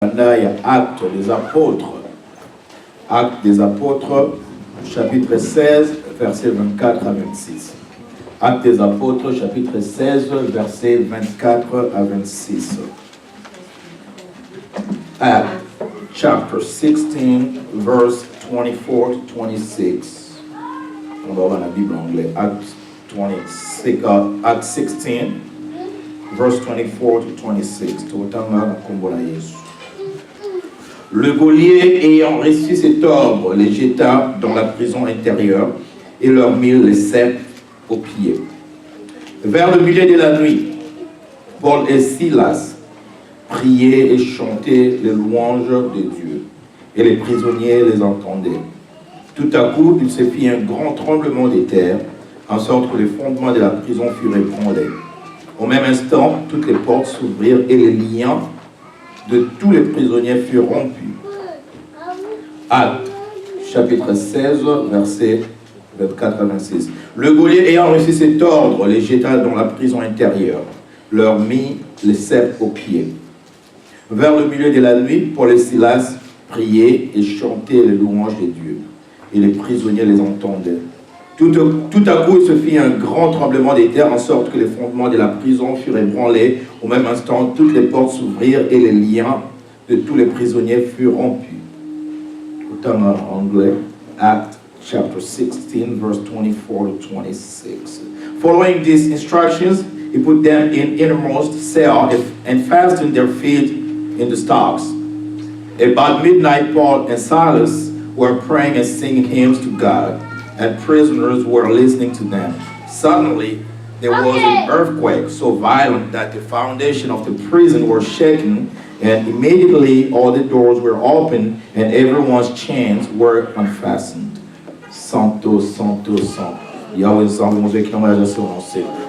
Il y a Actes des Apôtres. Actes des Apôtres, chapitre 16, versets 24 à 26. Actes des Apôtres, chapitre 16, versets 24 à 26. Acts, chapter 16, verse 24 to 26. On va voir la Bible en anglais. Acts 16, verse 24 to 26. Le geôlier ayant reçu cet ordre les jeta dans la prison intérieure et leur mit les ceps aux pieds. Vers le milieu de la nuit, Paul et Silas priaient et chantaient les louanges de Dieu, et les prisonniers les entendaient. Tout à coup, il se fit un grand tremblement de terre, en sorte que les fondements de la prison furent ébranlés. Au même instant, toutes les portes s'ouvrirent et les liens de tous les prisonniers furent rompus. Actes, chapitre 16, versets 24 à 26. Le geôlier ayant reçu cet ordre les jeta dans la prison intérieure, leur mit les ceps aux pieds. Vers le milieu de la nuit, Paul et Silas priaient et chantaient les louanges de Dieu, et les prisonniers les entendaient. Tout à coup, il se fit un grand tremblement de terre, en sorte que les fondements de la prison furent ébranlés. Au même instant, toutes les portes s'ouvrirent et les liens de tous les prisonniers furent rompus. Autant en anglais, Acts chapter 16, verse 24 to 26. Following these instructions, he put them in innermost cell and fastened their feet in the stocks. About midnight, Paul and Silas were praying and singing hymns to God, and prisoners were listening to them. Suddenly, there was an earthquake so violent that the foundation of the prison was shaken, and immediately all the doors were opened and everyone's chains were unfastened. Santo, Santo, Santo. Yahweh Santo, Mose qui n'envoie Santo,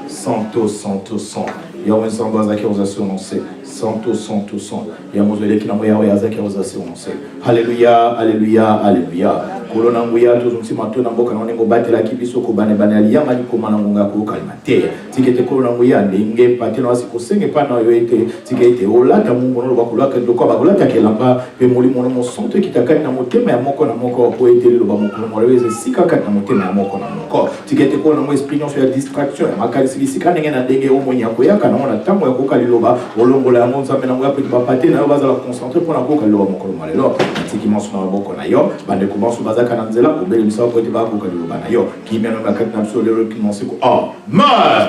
Santo, Santo, Santo. Yahweh Santo, Azaki Santo, Santo, Santo, Santo. Yahweh qui n'envoie Yahweh Azaki Santo. Alléluia, Alléluia, Alléluia. Kolona nguya tuzumsi matona mboka na ngo batela kibiso ko bane bane ali yanga ni komana ngunga ko kalimate tikete kolona nguya ndenge patena wasikosenge pana yo ete tikete olata mungu no bakulaka ndoko bakulata kelamba pe muri mono mosonto kitakani na motema ya moko na moko ko ete lo ba moko mo reweze sika kati na motema ya moko na moko tikete kolona ngo experience ya distraction ya makali sika ndenge na ndenge omonya ko yaka na ona tango ya ko kaliloba olongola ya monza mena ngo apeti bapate na yo bazala concentrer pona ko kaliloba moko mo lelo tiki monso na boko na yo bande ko monso kananzela kubele misao kote bako kaliloba na yo kimya no makati na biso lelo kimonse ko amen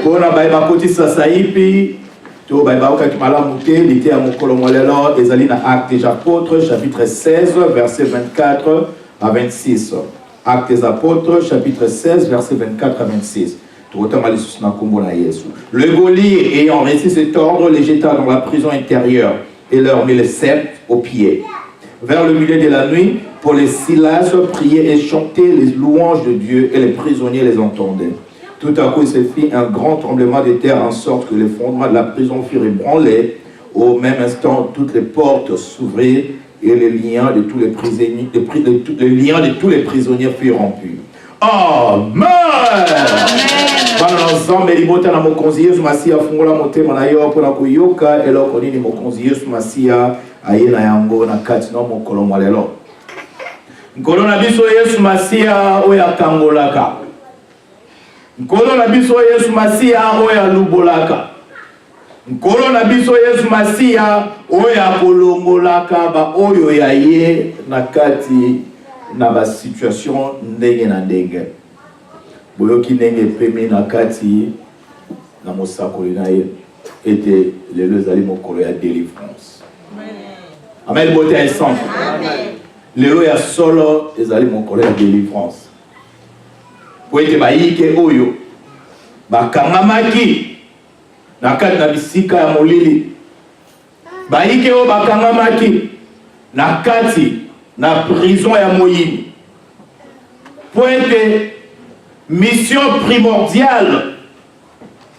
kona baiba koti sasa hivi to baiba okati malamu te lite ya mokolo molelo ezali na Actes des Apôtres chapitre 16 verset 24 à 26. Actes des Apôtres chapitre 16 verset 24 à 26. Le geôlier ayant reçu cet ordre les jeta dans la prison intérieure et leur mit les ceps aux pieds. Vers le milieu de la nuit, Paul et Silas priaient et chantaient les louanges de Dieu et les prisonniers les entendaient. Tout à coup, il se fit un grand tremblement de terre en sorte que les fondements de la prison furent ébranlés. Au même instant, toutes les portes s'ouvrirent et les liens de tous les prisonniers, furent rompus. Amen! Bana nzambe libota na mokonzi Yesu Masia fungola motema na yo pona kuyoka eloko nini mokonzi Yesu Masia ayena yango na kati no mokolo mwalelo. Nkolo na biso Yesu Masia oya kangolaka. Nkolo na biso Yesu Masia oya lubolaka. Nkolo na biso Yesu Masia oya kolongolaka ba oyo ya ye na kati na ba situation ndenge na ndenge. Boyoki ndenge peme na kati na mosakoli na ye ete lelo ezali mokolo ya délivrance. Amen. Beauté ensemble. Amen. Lelo ya solo ezali mokolo ya délivrance. Po ete baike oyo bakangamaki na kati na bisika ya molili. Baike oyo bakangamaki na kati na prison ya moyini. Po ete mission primordiale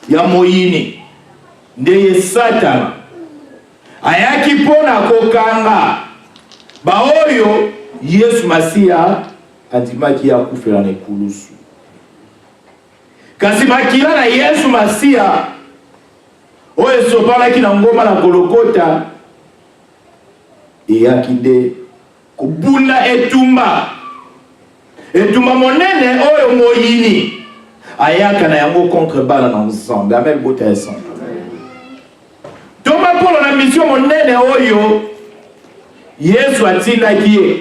ya moyini ndeye Satana ayaki pona kokanga baoyo Yesu Masia andimaki ya kufela na ekulusu. Kasi makila na Yesu Masia oyo sobalaki na ngoma na Golgotha eyaki nde kobunda etumba monene oyo moyini ayaka na yango contre bana na nzambe. Amen, bota esan. Toma Polo na mission monene oyo Yesu atindaki ye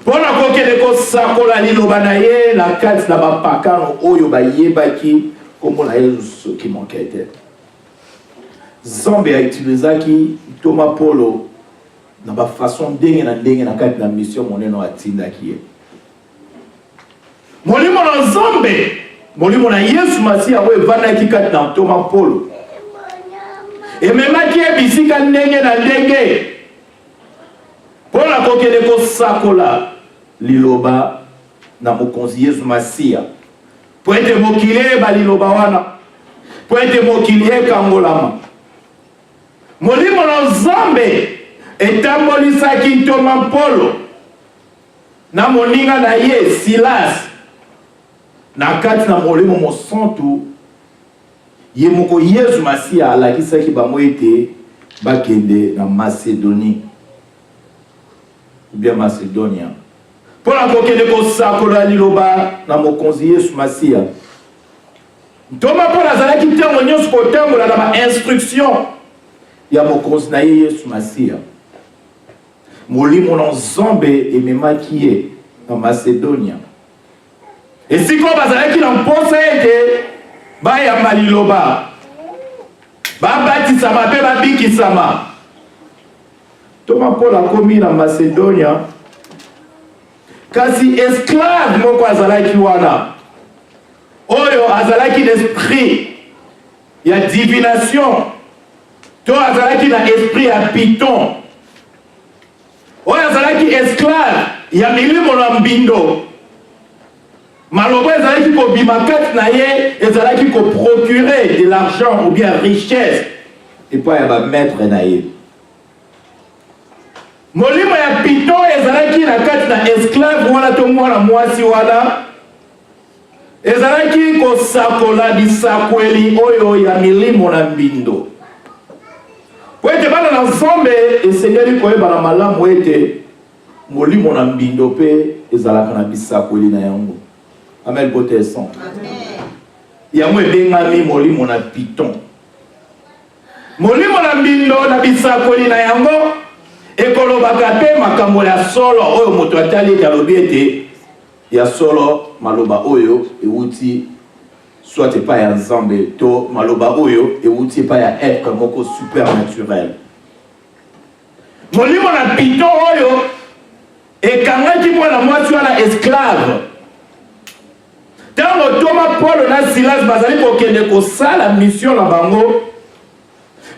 mpona kokende kosakola liloba na ye na kati na bapakano oyo bayebaki kombo na Yesu soki moke te. Nzambe autilisaki Toma Polo na bafason ndenge na kati na mission monene oyo atindaki ye. Molimo na Nzambe, molimo na Yesu Masiya oyo evandaki kati na Toma Polo ememaki ye bisika ndenge na ndenge mpona kokende kosakola liloba na mokonzi Yesu Masiya po ete mokili eyeba liloba wana, po ete mokili ekangolama. Molimo na Nzambe etambolisaki Toma Polo na moninga na ye Silas na kati na molimo mosantu ye moko Yesu Masiya alakisaki bango ete bakende na Macedonie ou bien Macedonia mpona kokende kosakola liloba na mokonzi Yesu Masiya. Toma Polo azalaki ntango nyonso kotambola na bainstruction ya mokonzi na ye Yesu Masiya. Molimo na Nzambe ememaki ye na Macedonia esiko bazalaki na mposa ete bayamba liloba babatisama mpe babikisama. Toma Polo akomi na Macedonia kasi esclave moko azalaki wana oyo azalaki l'esprit ya divination to azalaki na esprit ya piton oyo azalaki esclave ya milimo na mbindo. Maloba ezalaki kobima kati na ye ezalaki koprocurer de l'argent ou bien richesse epai ya bamaître na ye. Molimo ya piton ezalaki na kati na esclave wana to mwana mwasi wana ezalaki kosakola bisakweli oyo ya milimo na mbindo po ete bana na Nzambe esengeli koyeba na malamu ete molimo na mbindo mpe ezalaka na bisakweli na yango. Amen, bote son. Yango ebengami molimo na piton. Molimo na mbindo na bisakweli na yango ekolobaka mpe makambo ya solo oyo moto atali ete alobi ete ya solo maloba oyo euti soit epai ya Nzambe to maloba oyo euti epai ya être moko supernaturel. Molimo na piton oyo ekangaki mwana mwasi wana esclave. Tango Toma Polo na Silas bazali kokende kosala mission na bango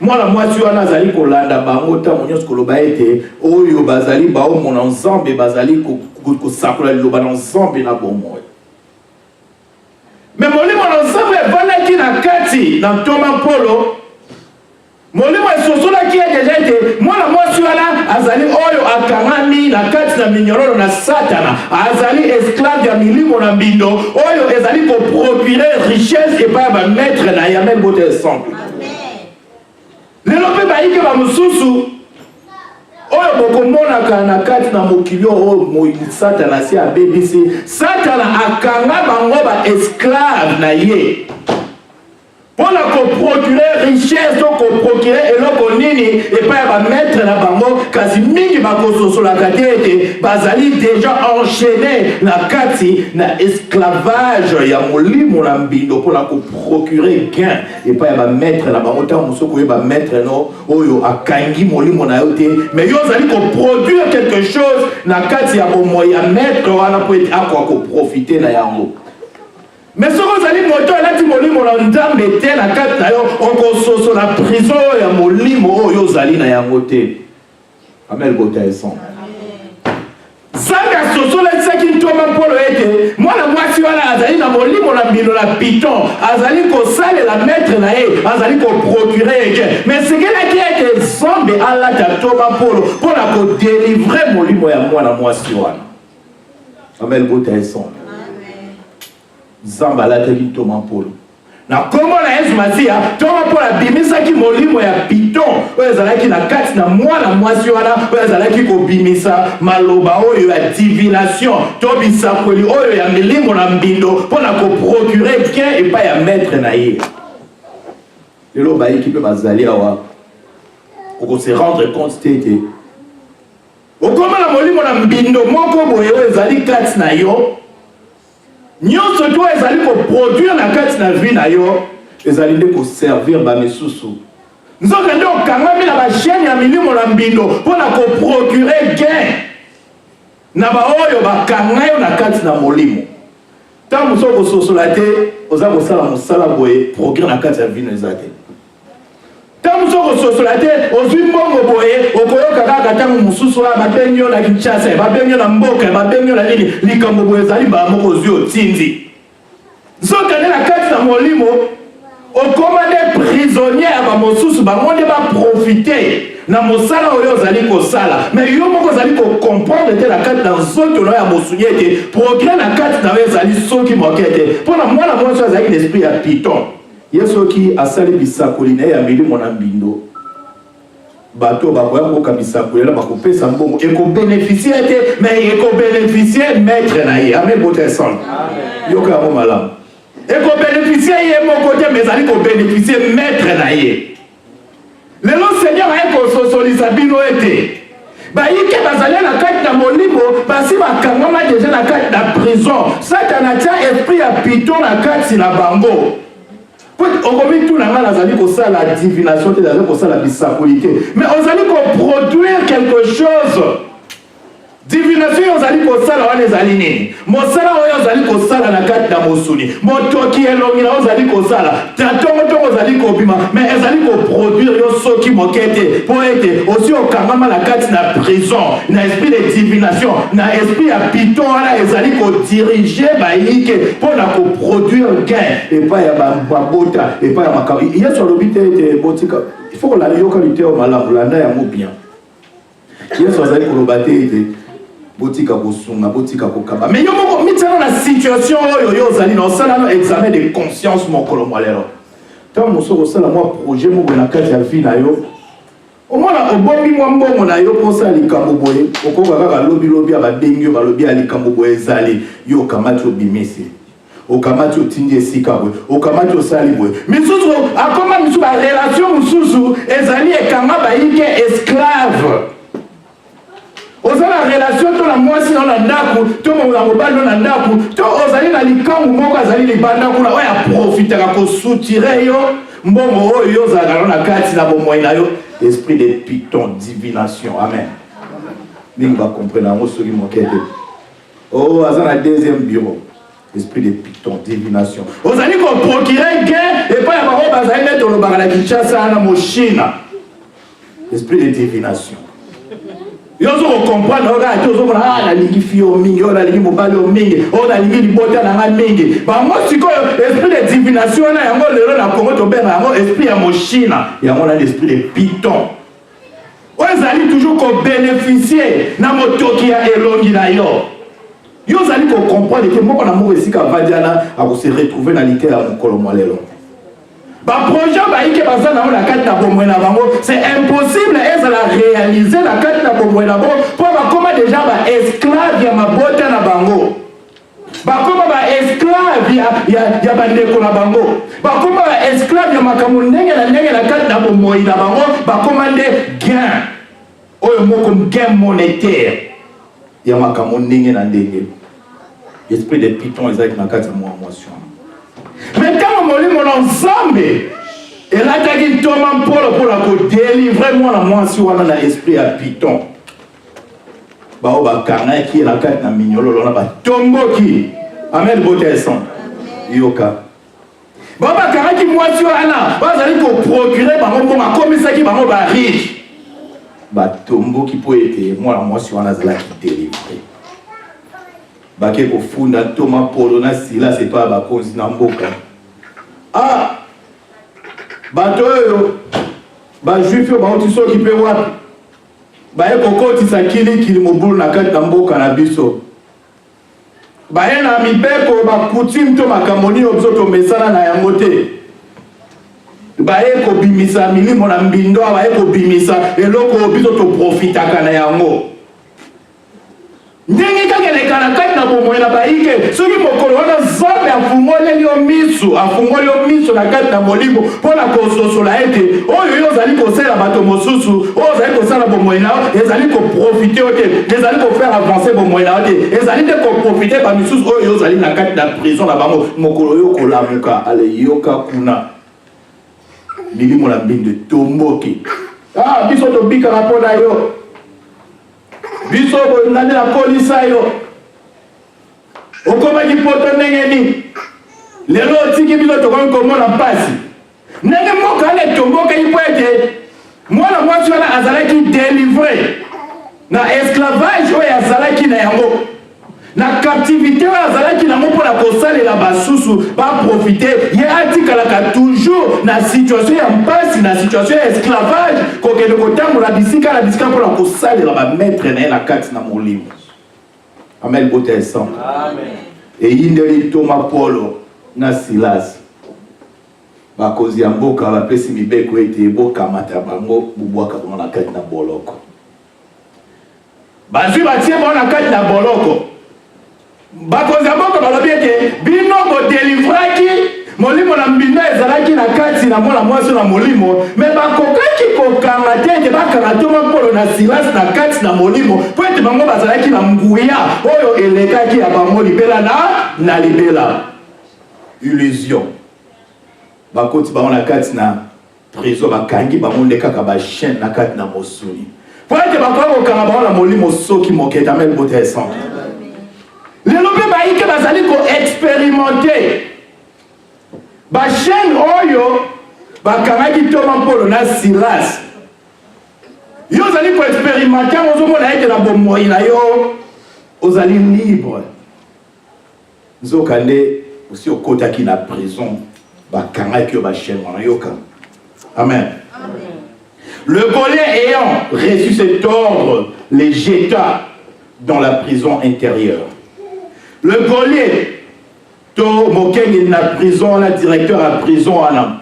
mwana mwasi wana azali kolanda bango ntango nyonso koloba ete oyo bazali baomona Nzambe bazali kosakola liloba na Nzambe na bomoi. Me molimo na Nzambe evandaki na kati na Toma Polo molimo esosolaki ye deja ete mwana mwasi wana azali oyo akangami na kati na minyororo na Satana, azali esclave ya milimo na mbindo oyo ezali koprocurer richesse epai ya bamaître na ye. Amen, bote ensemble. Lelo mpe bayike bamosusu oyo bokomonaka na kati na mokili oyo Satana si abebisi. Satana akanga bango ba esclave na ye mpona koprocurer richesse to koprocurer eloko nini epai ya bamaître na bango, kasi mingi bakososolaka te ete bazali déjà enchaîné na kati na esclavage ya molimo na mbindo mpona koprocurer gain epai ya bamaître na bango. Ntango mosusu koyeba maître no oyo akangi molimo na yo te, mais yo ozali koproduire quelque chose na kati ya bomoi ya maître wana po ete akoka koprofite na yango. Mais si vous allez moto elati molimo na Nzambe te na kati na yo okososo na prison ya molimo oyo ozali na yango te. Amen, bota eson. Nzambe asosolaki Toma Polo ete mwana mwasi wana azali na molimo na mbindo na piton azali kosalela maître na ye azali koprocurer eke, mais sekelaki ete Nzambe alata Toma Polo mpona kodélivrer molimo ya mwana mwasi wana. Amen, bota eson. Nzambe alataki Toma Polo Na comment la Yesu Masia, toi pour la bimisa qui molimo ya piton, ezalaki na kati na mwana mwasi wana, ezalaki ko bimisa maloba oyo ya divination, to bisakoli oyo ya milimo na mbindo pona ko procurer gain et pas ya maître na ye. Lelo ba équipe bazali awa. Pour se rendre compte tete. Okoma na molimo na mbindo moko boye ezali kati na yo. Nyonso to ezali ko produire na kati na vie na yo, ezali nde ko servir ba misusu. Nzoka nde okangami na ba chaîne ya milimo na mbindo pona ko procurer gain. Na ba oyo bakanga yo na kati na molimo. Tant muso ko sosola te, oza ko sala mosala boye progrès na kati ya vie na ezate. Tant muso ko sosola te, ozwi mbongo boye, okoyoka kaka tango mususu wa babenyo na Kinshasa, babenyo na mboka, babenyo na nini, likambo boye ezali ba moko ozwi otindi. Nzoka nde na kati na molimo, okoma nde prisonnier ba mosusu bango nde ba profiter na mosala oyo ozali kosala. Mais yo moko ozali ko comprendre te na kati na nzoto ya mosunye te, progrès na kati na yo ezali soki moke te. Pona mwana mwasi azali l'esprit ya Python. Yesu ki asali bisakoli na ya milimo na mbindo. Bato bakoya ko kabisakoli la bakopesa mbongo eko bénéficier te, mais eko bénéficier maître na ye. Amen bote son. Amen. Yoka mo malamu. Eko bénéficier ye moko te, mais ali ko bénéficier maître na ye. Lelo Seigneur a ko sosolisa bino ete. Ba yike bazali na kati na molimo, basi bakangama déjà na kati na prison. Satan tia esprit ya Python na kati na bango. Okomi tout na ngala zali ko sala la divination te zali ko sala bisakolité, mais on zali ko produire quelque chose. Divination ozali ko sala wana ezali nini? Mosala oyo ozali ko sala na kati na mosuni. Motoki elongi na ozali ko sala. Tatongo tongo ozali ko bima, mais ezali ko produire yo soki mokete po ete aussi okangama na kati na prison, na esprit de divination, na esprit ya Python wana ezali ko diriger ba yike po na ko produire gain et pas ya babota et pas ya makabi. Yesu alobite ete botika. Il faut que la yokalite au malamu landa ya mo bien. Yesu azali ko lobate ete botika kosunga botika kokaba mais yo moko mitana na situation oyo yo zali na osala no examen de conscience mokolo mwalelo tant moso kosala mwa projet moko na kati ya vie na yo omona obombi mwa mbongo na yo posa likambo boye okoka kaka lobi ababengi yo balobi ya likambo boye ezali yo okamati obimisi okamati otindi esika boye okamati osali boye misusu akoma misusu ba relation mususu ezali ekanga bayike esclave. Ozala relation to la mwasi na ndaku, to mo mobali na ndaku, to ozali na likangu moko azali libanda kuna oya profitera ko soutire yo mbongo oyo ozala na kati na bomoi na yo esprit de Python divination. Amen. Ninga va comprendre ngo soki mokete. Oh azana deuxième bureau esprit de Python divination. Ozali ko procurer gain et pas ya bako bazali neto lo bagala Kinshasa na moshina. Esprit de divination. Yozo comprendre oga tozo mona na lingi fio mingi ola lingi mobali o mingi ola lingi libota na nga mingi ba mo siko esprit de divination na yango lelo na Congo to benga yango esprit ya moshina yango na l'esprit de Python. Ozali toujours ko bénéficier na motoki ya elongi na yo. Yozali ko comprendre que moko na moko esika vadiana a ko se retrouver na lité ya mokolo mwalelo. Ba projet ba yike bazana na kati na bomwe na bango, c'est impossible eza la réaliser la kati na bomwe na bango pour ba koma déjà ba esclave ya mabota na bango. Ba koma ba esclave ya bandeko na bango. Ba koma ba esclave ya makambo ndenge na kati na bomwe na bango, ba koma nde gain. Oyo moko gain monétaire. Ya makambo ndenge na ndenge. Esprit de Python ezaki na kati na motion. Mais quand molimo na nzambe elataki ntoma mpolo mpona kodélivre mwana mwasi wana na esprit ya Python bao bakangaki na kati na minyololo na batomboki. Amen bote son yoka bao bakangaki mwasi wana bazali ko procurer bango mbongo akomisaki bango ba riche batomboki po ete mwana mwasi wana azalaki délivre. Bake ko funda toma polo na sila c'est pas bakonzi na mboka. Ah bato yo ba juif yo ba otiso ki pe wapi ba e kokoti sa kili mobulu na kati na mboka na biso baye na mibeko bakutime to makamoni obzoto mesana na yango te baye ko bimisa milimo na mbindo baye ko bimisa eloko biso to profitaka na yango ndenge kakeleka na kati na bomoi na bayike soki mokolo wana Nzambe afungoleli yo miso na kati na molimo mpona kososola ete oyo yo ozali kosala bato mosusu oyo ozali kosala bomoi na yo ezali koprofite yo te ezali kofaire avancer bomoi na yo te ezali te koprofite bamisusu oyo yo ozali na kati na prison na bango mokolo yo kolamuka ale yoka kuna milimo na mbindo tomboki biso tobikaka mpo na yo biso boyingani na kolisa yo okomaki poto ndenge nini lelo otiki biso tokomi komona mpasi ndenge moko ale tombokeli mpo ete mwana mwasi wana azalaki délivre na esclavage oyo azalaki na yango na captivité oyo azalaki nango mpona kosalela basusu baprofite ye atikalaka toujours na situation ya mpasi na situation ya esclavage kokende kotambola bisika na bisika mpona kosalela bamaître na ye na kati na molimo amen bote esan eyindeli Toma Polo na Silas bakonzi ya mboka bapesi mibeko ete bokamata bango bubwaka bango na kati na boloko bazwi batie bango na kati na boloko bakonzi ya mboka balobi ete bino bodelivraki molimo na mbindo ezalaki na kati na mwana mwasi na molimo me bakokaki kokanga te ete bakanga Toma Polo na Silas na kati na molimo mpo ete bango bazalaki na nguya oyo elekaki ya bango libela na libela illusion bakoti bango na kati na prison bakangi bango nde kaka bachaine na kati na mosuni mpo ete bakoki kokanga bango na molimo soki moke amen bote esante lelo mpe bayike bazali koexperimente bachaine oyo bakangaki Toma Polo na Silas yo ozali koexperimente yango ozomona ete na bomoi na yo ozali libre nzoka nde osi okotaki na prison bakangaki yo bachaine wana yoka amen. Le geôlier ayant reçu cet ordre les jeta dans la prison intérieure. Le geôlier to mokengi na prison la directeur à prison wana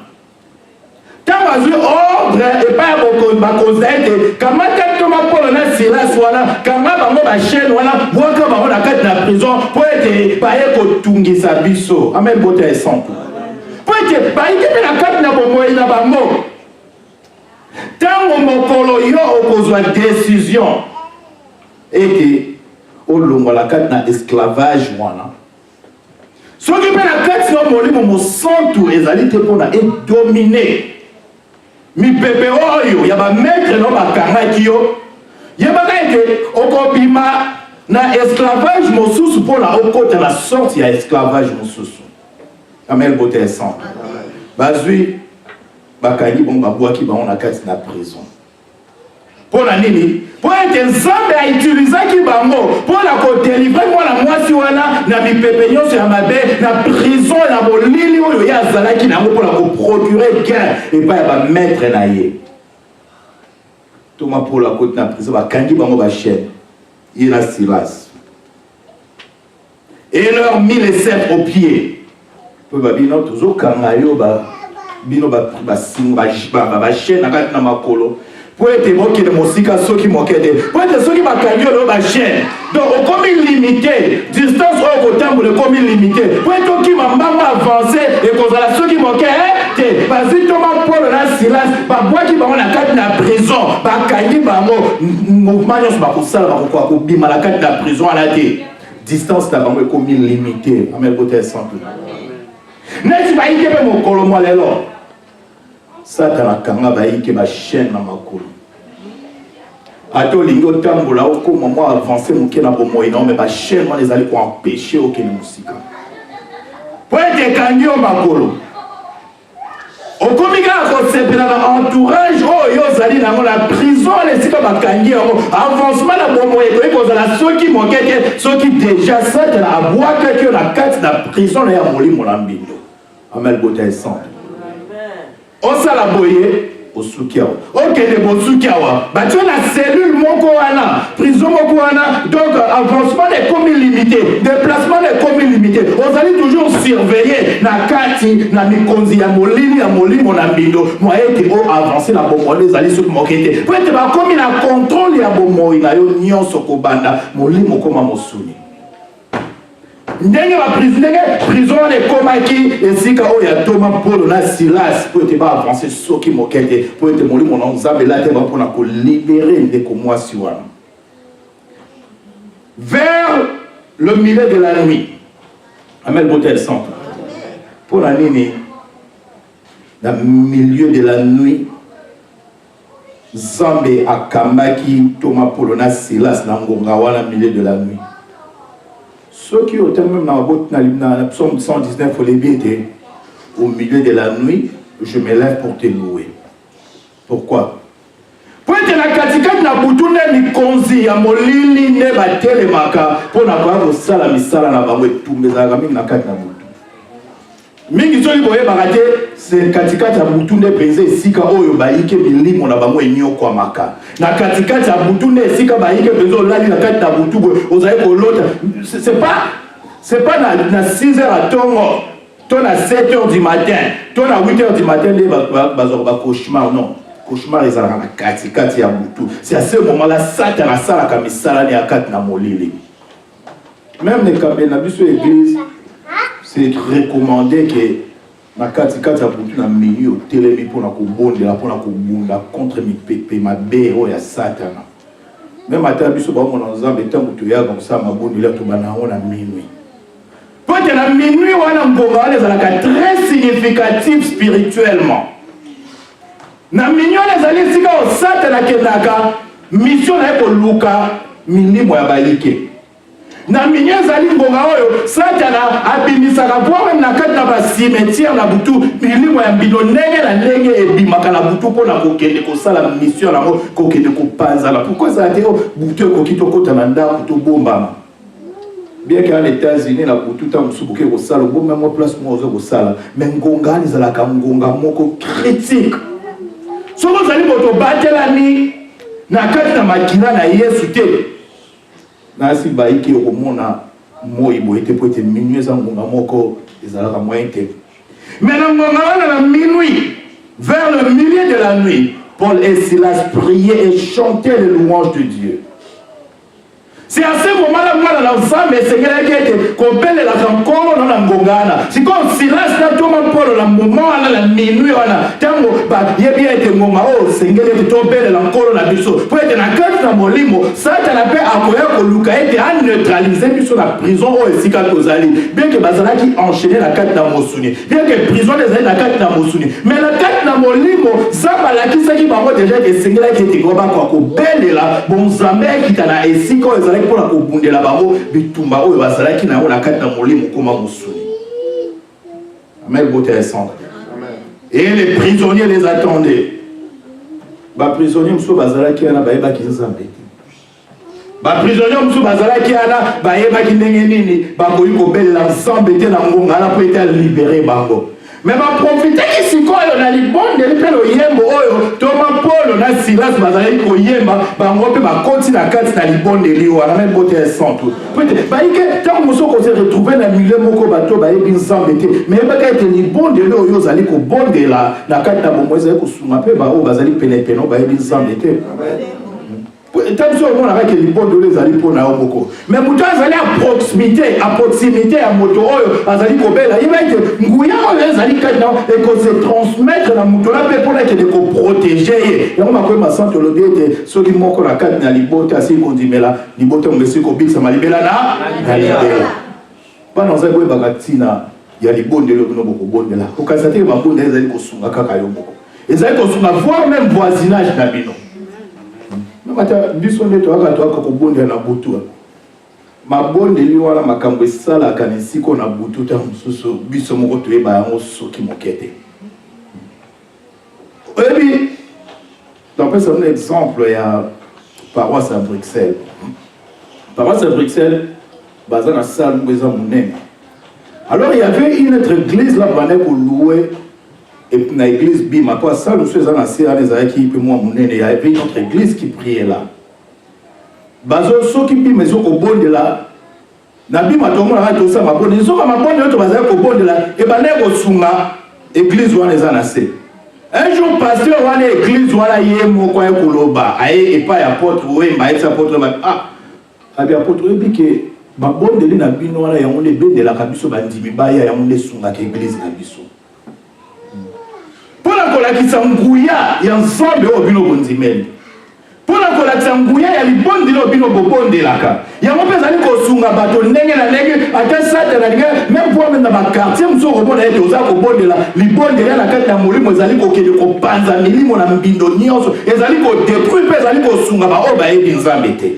tant bazui ordre et pas bakonza ete kamata Toma Polo na Silas wana kanga bango bachaine wana bwaka bango na kati na prison po ete baye kotungisa biso amen bote esample po ete bayike mpe na kati na bomoi na bango tango mokolo yo okozwa décision ete olongola kati na esclavage wana soki mpe na kati na molimo mosantu ezali te mpona edomine mipepe oyo ya bamaître no bakangaki yo yebaka ete okobima na esclavage mosusu mpona okota na sorte ya esclavage mosusu amen bote ensemble bazwi bakangi bongo babwaki bango na kati na prison mpona nini mpo ete Nzambe autilisaki bango mpona kodelivre mwana mwasi wana na mipepe nyonso ya mabe na prison na molili oyo ye azalaki nango mpona koprocure gain epai ya bamaître na ye Toma Polo akoti na prison bakangi bango bachaine ye na Silas et leur mit les ceps aux pieds mpo babino tozokanga yo bino bachaine na kati na makolo po ete bokende mosika soki moke te po ete soki bakangi yo bachaine donc okomi limité distance oyo kotambola ekomi limité po ete okima mbango avance ekozala soki moke te bazwi Toma Polo na Silas babwaki bango na kati na prison bakangi bango mouvement nyonso bakosala bakokoka kobima na kati na prison wana te distance na bango ekomi limité amen bote simple neti bayike mpe mokolo mwa lelo Satana kanga bayike bachaine na makolo ate olingi otambola okoma mwa avance moke na bomoi na me bachaine wana ezali koempêche okende mosika po ete ekangi yo makolo okomi kaka kosepela na entourage oyo ozali nango na prison wana esika bakangi yango avancement na bomoi ekoki kozala soki moke te soki déjà Satana abwakaki yo na kati na prison na ya molimo na mbindo amen bota esante osala boye osuki awa okende bosuki awa batio na cellule moko prison donc avancement des communes limitées, déplacement des communes limitées. Vous allez toujours surveiller na kati na mikonzi ya molini ya molimo na mbindo moyen te o avancer na bomoi les allez sur mokete. Pour être ba comme na contrôle ya bomoi na yo nyonso ko banda molimo koma mosuni. Ndenge ba prison de komaki esika o ya Thomas Paul na Silas pour être ba avancer soki mokete pour être molimo na nzambe la te ba pona ko libérer de komwa siwana. Vers le milieu de la nuit. Amen, beauté centre. Pour la nuit, dans le milieu de la nuit, Zambé Akambaki, Thomas Polona, Silas, Nangongawa, dans le milieu de la nuit. Ceux qui ont même dans le psaume 119, faut les bêter. Au milieu de la nuit, je me lève pour te louer. Pourquoi? Pour être la katikati na butune mikonzi ya molili ne batele maka pour na kwa kosala misala na bango etumbezaka mingi na kati na butu. Mingi soki boye bakate c'est katikati ya butune penze esika oyo bayike milimo na bango enyoko maka. Na katikati ya butune esika bayike penze olali na kati na butu boye ozali kolota. C'est pas na 6h à tongo, ton à 7h du matin, ton à 8h du matin les ba cauchemar non. Cauchemar les ala kati ya butu. C'est à ce moment-là Satan a sala kamisala ni akati na molili. Même les kabena biso église c'est recommandé que na kati ya butu na mini au telemi pour na kobondela pour na kobunda contre mi pepe mabe o ya Satan. Même ata biso ba mona nzambe tango to ya comme ça mabondela to bana ona minuit. Peut-être na minuit wana mbonga les ala très significatif spirituellement. Na minyo les sika o Satan kendaka mission na ko luka milimo ya balike. Na minyo zali ngonga oyo Satan abimisaka pour na kati na ba cimetière na butu milimo ya mbino ndenge na ndenge ebimaka na butu pona kokende kosala mission na mo kokende kopanza la. Pourquoi ça a été butu ko kitokota na ndako to bombama. Bien qu'en États-Unis la butu ta musubuke ko sala bo même place mo ozo ko sala mais ngonga ni zala ka ngonga moko critique. Si vous allez vous battre la nuit, na kati na makina na Yesu te. Na si baiki au mona moi boite pour être minuit za ngonga moko ezalaka moyen te. Mais na ngonga na minuit, vers le milieu de la nuit, Paul et Silas priaient et chantaient les louanges de Dieu. C'est à ce moment-là moi dans l'ensemble et Seigneur qui était compelle la encore dans la ngongana. C'est comme Silas na Thomas Paul la moment à la minuit wana tango ba yebia était ngoma oh Seigneur qui tombele la encore na biso. Pour être na kati na molimo Satan a fait akoya ko luka était à neutraliser biso la prison oh esika kozali. Bien que bazala qui enchaîner la kati na mosuni. Bien que prison les na kati na mosuni. Mais la kati na molimo zamba la qui saki bango déjà que Seigneur qui était goba ko belle la bon zambe qui tana esika ezali pour la kobundela bango bitumba oyo bazalaki na na kati na molimo koma mosuni. Amen, beauté et centre. Et les prisonniers les attendaient. Ba prisonniers mso bazalaki na bayeba ki nzambe. Ba prisonniers mso bazalaki na bayeba ki ndenge nini ba koyi ko belela nzambe te na ngonga na po été libéré bango. Mais ma profiter qui sikoyo na libonde lipelo yembo oyo Thomas Paul na Silas bazali ko yemba bango pe ba koti na kati na libonde liwa na même beauté centre. Peut-être ba ike tant moso ko se retrouver na milieu moko bato ba yebi nzambe te mais ba ka ete libonde lo oyo zali ko bondela na kati na bomoi zali ko suma pe ba o bazali penepeno ba yebi nzambe te. Tant que on a que les bonnes de les aller pour na omoko. Mais muto azali à proximité à moto oyo azali ko bela. Il va être nguya les ali kadna et qu'on se transmettre na muto la pe pour que de ko protéger. Ya ma ko ma santo lo biete so ki moko na kadna libota asi ko dimela libota ngesi ko biksa malibela na libela. Pas dans un boy bagatina ya libonde lo no boko bondela. Ko kasate ba bonde ezali ko sunga kaka yo moko. Ezali ko sunga voir même voisinage na bino. Mata biso ndeto aka to aka kobonde na butu. Mabonde liwala makambo esala kanisiko na butu ta mususu biso moko to eba yango soki mokete. Et puis donc c'est un exemple il y a paroisse à Bruxelles. Paroisse à Bruxelles basée na salle mbeza munene. Alors il y avait une autre église là bana ko louer. Et puis, dans l'église Bima, quoi ça, nous sommes en Syrie, il y avait une autre église qui priait là. bazo soki pi mezo ko bondela na bima tongo na to sa mabonde soka mabonde to baza ko bondela e bane ko sunga église wana eza na se. Un jour pasteur wana église wana ye moko ya koloba aye epa ya apôtre we mba etsa apôtre abi apôtre ebi ke babondeli na bino wana yango le bendelaka biso bandimi baya yango le sungaka église na biso mpona kolakisa nguya ya nzambe oyo bino bondimeli mpona kolakisa nguya ya libondeli oyo bino bobondelaka yango mpe ezali kosunga bato ndenge na ndenge ata satana linga meme po na bakartier mosusu okomona ete oza kobondela libondeli na kati na molimo ezali kokende kopanza milimo na mbindo nyonso ezali kodetruire mpe ezali kosunga baoyo bayebi nzambe te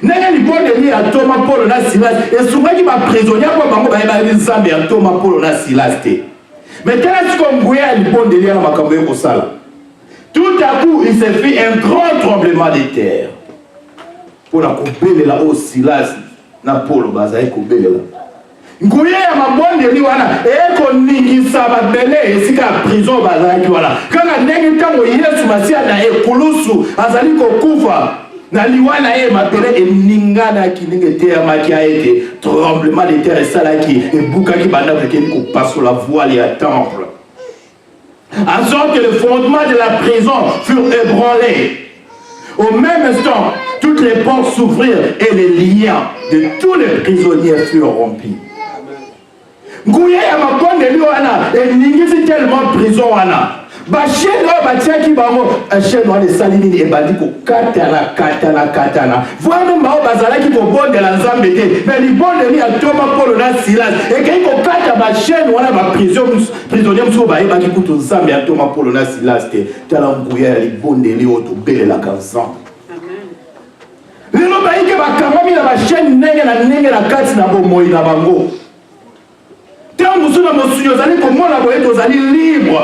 ndenge libondeli ya Toma Paulo na Silas esungaki baprisonnier mpo bango bayebi nzambe ya Toma Paulo na Silas te. Mais tala siko nguya ya libondeli na makambo yo kosala. Tout à coup il s'est fait un grand tremblement de terre. Pour la kobelela o Silas na Paulo bazali kobelela. Nguya ya mabondeli wana ekoningisa babele esika ya prison bazalaki wana. Kaka ndenge ntango Yesu Masiya na ekulusu azali kokufa na liwana e mapele eningana ki ndenge te amaki aete tremblement de terre esalaki ebukaki banda kokende kopasola voile ya temple. En sorte que le fondement de la prison furent ébranlés. Au même instant, toutes les portes s'ouvrirent et les liens de tous les prisonniers furent rompus. Nguye ya mabondeli wana eningisi tellement prison wana. Chaîne batiaki bango chaîne wana esali nini ebandi kokatana voilà bao bazalaki kobondela nzambe te mais libondeli ya Toma Paulo na Silas ekei kokata bachaîne wana baprisonnier mosusu bayebaki kutu nzambe ya Toma Paulo na Silas te tala nguya ya libondeli oyo tobelelaka nzambe lelo bayike bakangami na bachaîne ndenge na ndenge na kati na bomoi na bango ntango mosusu na mosuni ozali komona boye tozali libre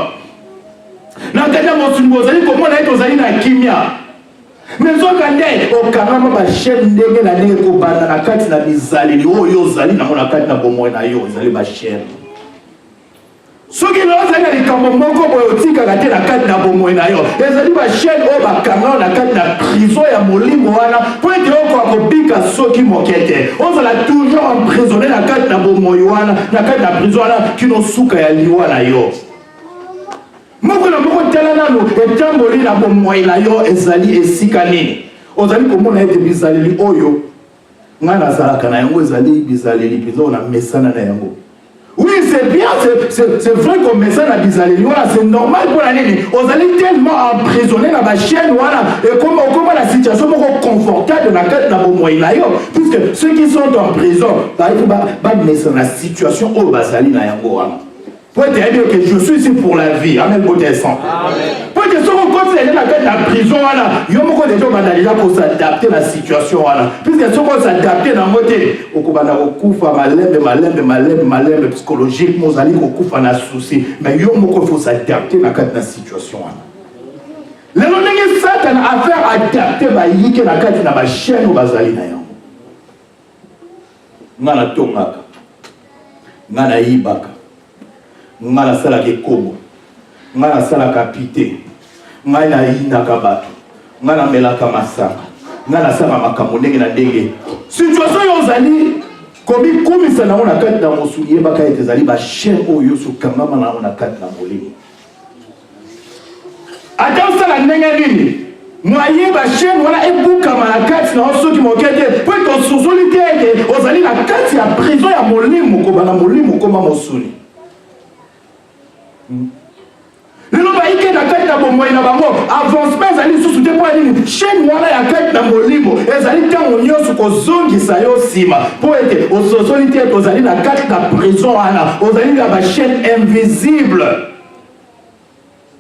na kanya mosuni ozali komona ete ozali na kimia mais soka nde okangama bachaîne ndenge na ndenge kobanda na kati na bizaleli oyo ozali nango na kati na bomoi na yo ozali bachaîne soki lelo ozali na likambo moko boye otikaka te na kati na bomoi na yo ezali bachaîne oyo bakangama na kati na prison ya molimo wana po ete okoka kobika soki moke te ozala toujours emprisonné na kati na bomoi wana na kati na prison wana kino suka ya liwa na yo moko na moko tala nanu etamboli na bomoi na yo ezali esika nini ozali komona ete bizaleli oyo nga nazalaka na yango ezali bizaleli mpenza oyo na mesana na yango. Oui, c'est bien, c'est vrai qu'on met ça dans bizaleli wana, c'est normal pour la nini ozali tellement emprisonné na bachaîne wana et comment la situation moko confortable na kati na bomoi na yo puisque ceux qui sont en prison ba mettre na situation oyo bazali na yango wana. Pour te dire que je suis ici pour la vie. Amen. Pour te dire que si on continue dans la prison, il y a beaucoup de gens qui vont s'adapter à la situation. Puisque si on s'adapte dans le côté, on va malheur psychologique, on allons un souci. Mais il faut s'adapter dans la situation. Les gens qui sont à faire adapter la chaîne au bazali. Nana tongaka, nana ibaka. Ngana sala ke kobo ngana sala kapite ngana ina kabato ngana melaka masaka ngana sala makambo ndenge na ndenge situation yo zali komi komisa na ona kati na mosuni baka ete zali ba chaîne oyo sukangama na ona kati na molimo ata sala ndenge nini moye ba chaîne wana ebuka malakati na soki mokete po to sosoli te ozali na kati ya prison ya molimo ko bana molimo koma mosuni. Lelo baike na kati na bomoi na bango avancement ezali susu te po nini chaîne wana ya kati na molimo ezali ntango nyonso kozongisa yo nsima po ete ososoli te ozali na kati na prison wana ozali na bachaîne invisible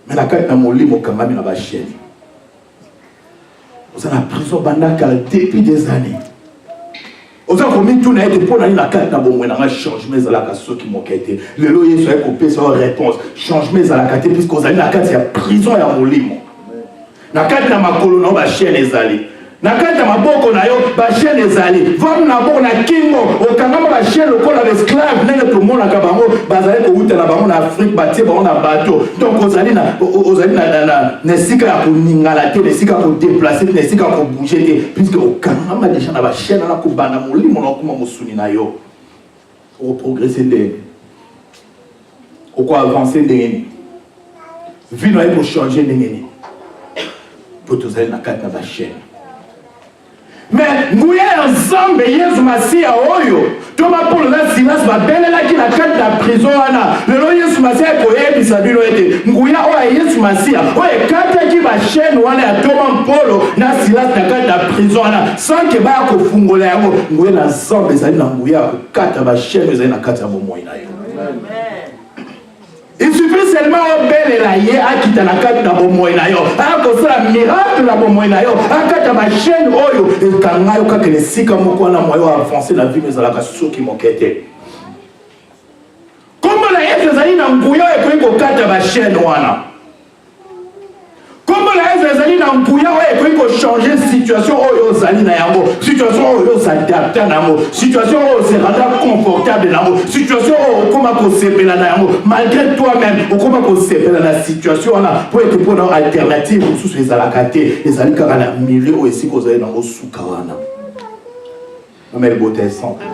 mais na kati na molimo okangami na bachaîne ozali na prison bandaka depuis des années oza komituna ete mpo nani na kati na bomoi nanga changement ezalaka soki moke te lelo yesu aye kopesa yo réponse changement ezalaka te puisque ozali na kati ya prison ya molimo na kati na makolo na yo bachaîne ezali nakata maboko na yo ba chaîne ezali va na boko na kingo okangama ba chaîne lokola ba esclave nene to mona ka bango bazali ko uta na bango na Afrique batie bango na bateau donc ozali na sika ya kuningala te sika ko déplacer te sika ko bouger te puisque okangama déjà na ba chaîne na ko bana molimo na kuma musuni na yo o progresser ndenge o ko avancer ndenge vie na ko changer ndenge pour tous aller na kata na ba chaîne. Mais nguya ya nzambe Yesu Masiya oyo toma Paul na Silas babelelaki na kati ya prison wana lelo Yesu Masiya koyebisa bino ete nguya oyo Yesu Masiya oyo ekataki bachaîne wana ya toma Paul na Silas na kati ya prison wana sans que baya kofungola yango nguya na nzambe ezali na nguya ya kokata bachaîne ezali na kati ya bomoi na yo. Il suffit seulement au bel la ye akita na kati na bomoi na yo akosala miracle na bomoi na yo akata ba chaîne oyo ekanga yo kaka le sika moko na moyo avancer la vie ezalaka soki mokete kombo na Yesu ezali na nguya ekoki kokata ba chaîne wana kombo na Yesu ezali na nguya oyo ekoki kochanger situation oyo ozali na yango situation oyo s'adapter na yango situation oyo se rendre confortable na yango situation oyo okoma kosepela na yango malgré toi-même okoma kosepela na situation wana po ete mpona alternative mosusu ezalaka te ezali kaka na milieu oyo esika ozali nango suka wana amel bote centre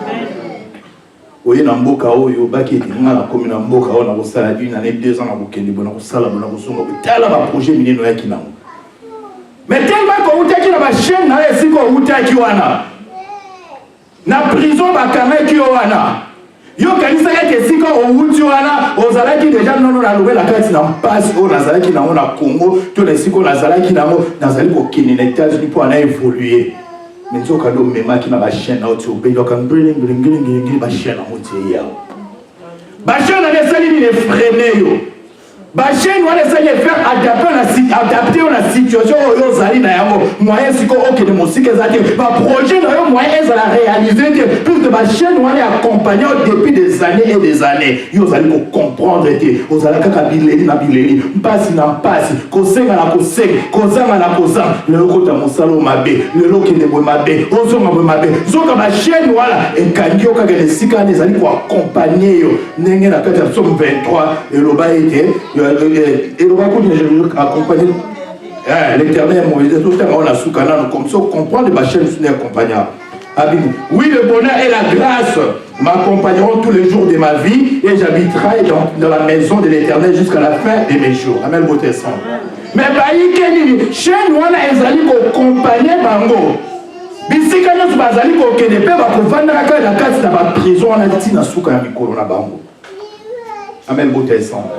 oye na mboka oyo baki ete nga nakomi na mboka oyo nakosala 1 année 2 ans nakokende bo nakosala bo nakosonga kotala baprojet minene oyaki nango mais tellement koutaki na bachaîne na esika outaki wana na prison bakamaki yo wana yo kanisaka ete esika outi wana ozalaki deja nono nalobe na kati na mpasi oyo nazalaki nango na Congo to na esika oyo nazalaki nango nazali kokende na États-Unis mpo ana évoluer mais nzoka ndo memaki na bachaîne na oti obelwaka ngilingilingilingili bachaîne na moti yao bachaîne na esali nini efrene yo bachaîne wana esali faire adapter na situation oyo ozali na yango moyen siko okende mosika eza te baprojet na yo moyen ezala réaliser te puisque bachaîne wana accompagné depuis des années yo ozali kocomprendre te ozala kaka bileli na bileli mpasi na mpasi kosenga na kosenga kozanga na kozanga lelo kota mosala mabe lelo kende boye mabe ozonga boye mabe zoka bachaîne wana ekangi yo kaka esika wana ezali koaccompagner yo ndenge na kati ya Psaume 23 eloba ete et le raconte accompagné l'éternel Moïse tout le temps on a soukana comme ça comprendre les chaînes sont accompagnants. Oui, le bonheur et la grâce m'accompagneront tous les jours de ma vie et j'habiterai dans la maison de l'éternel jusqu'à la fin de mes jours. Amen, beauté sang. Mais baïkeni chaîne wana ezali ko accompagner bango bisika nyoso bazali ko kende pe ba kovanda ka na kati na ba prison wana tina suka ya mikolo na bango. Amen, beauté sang.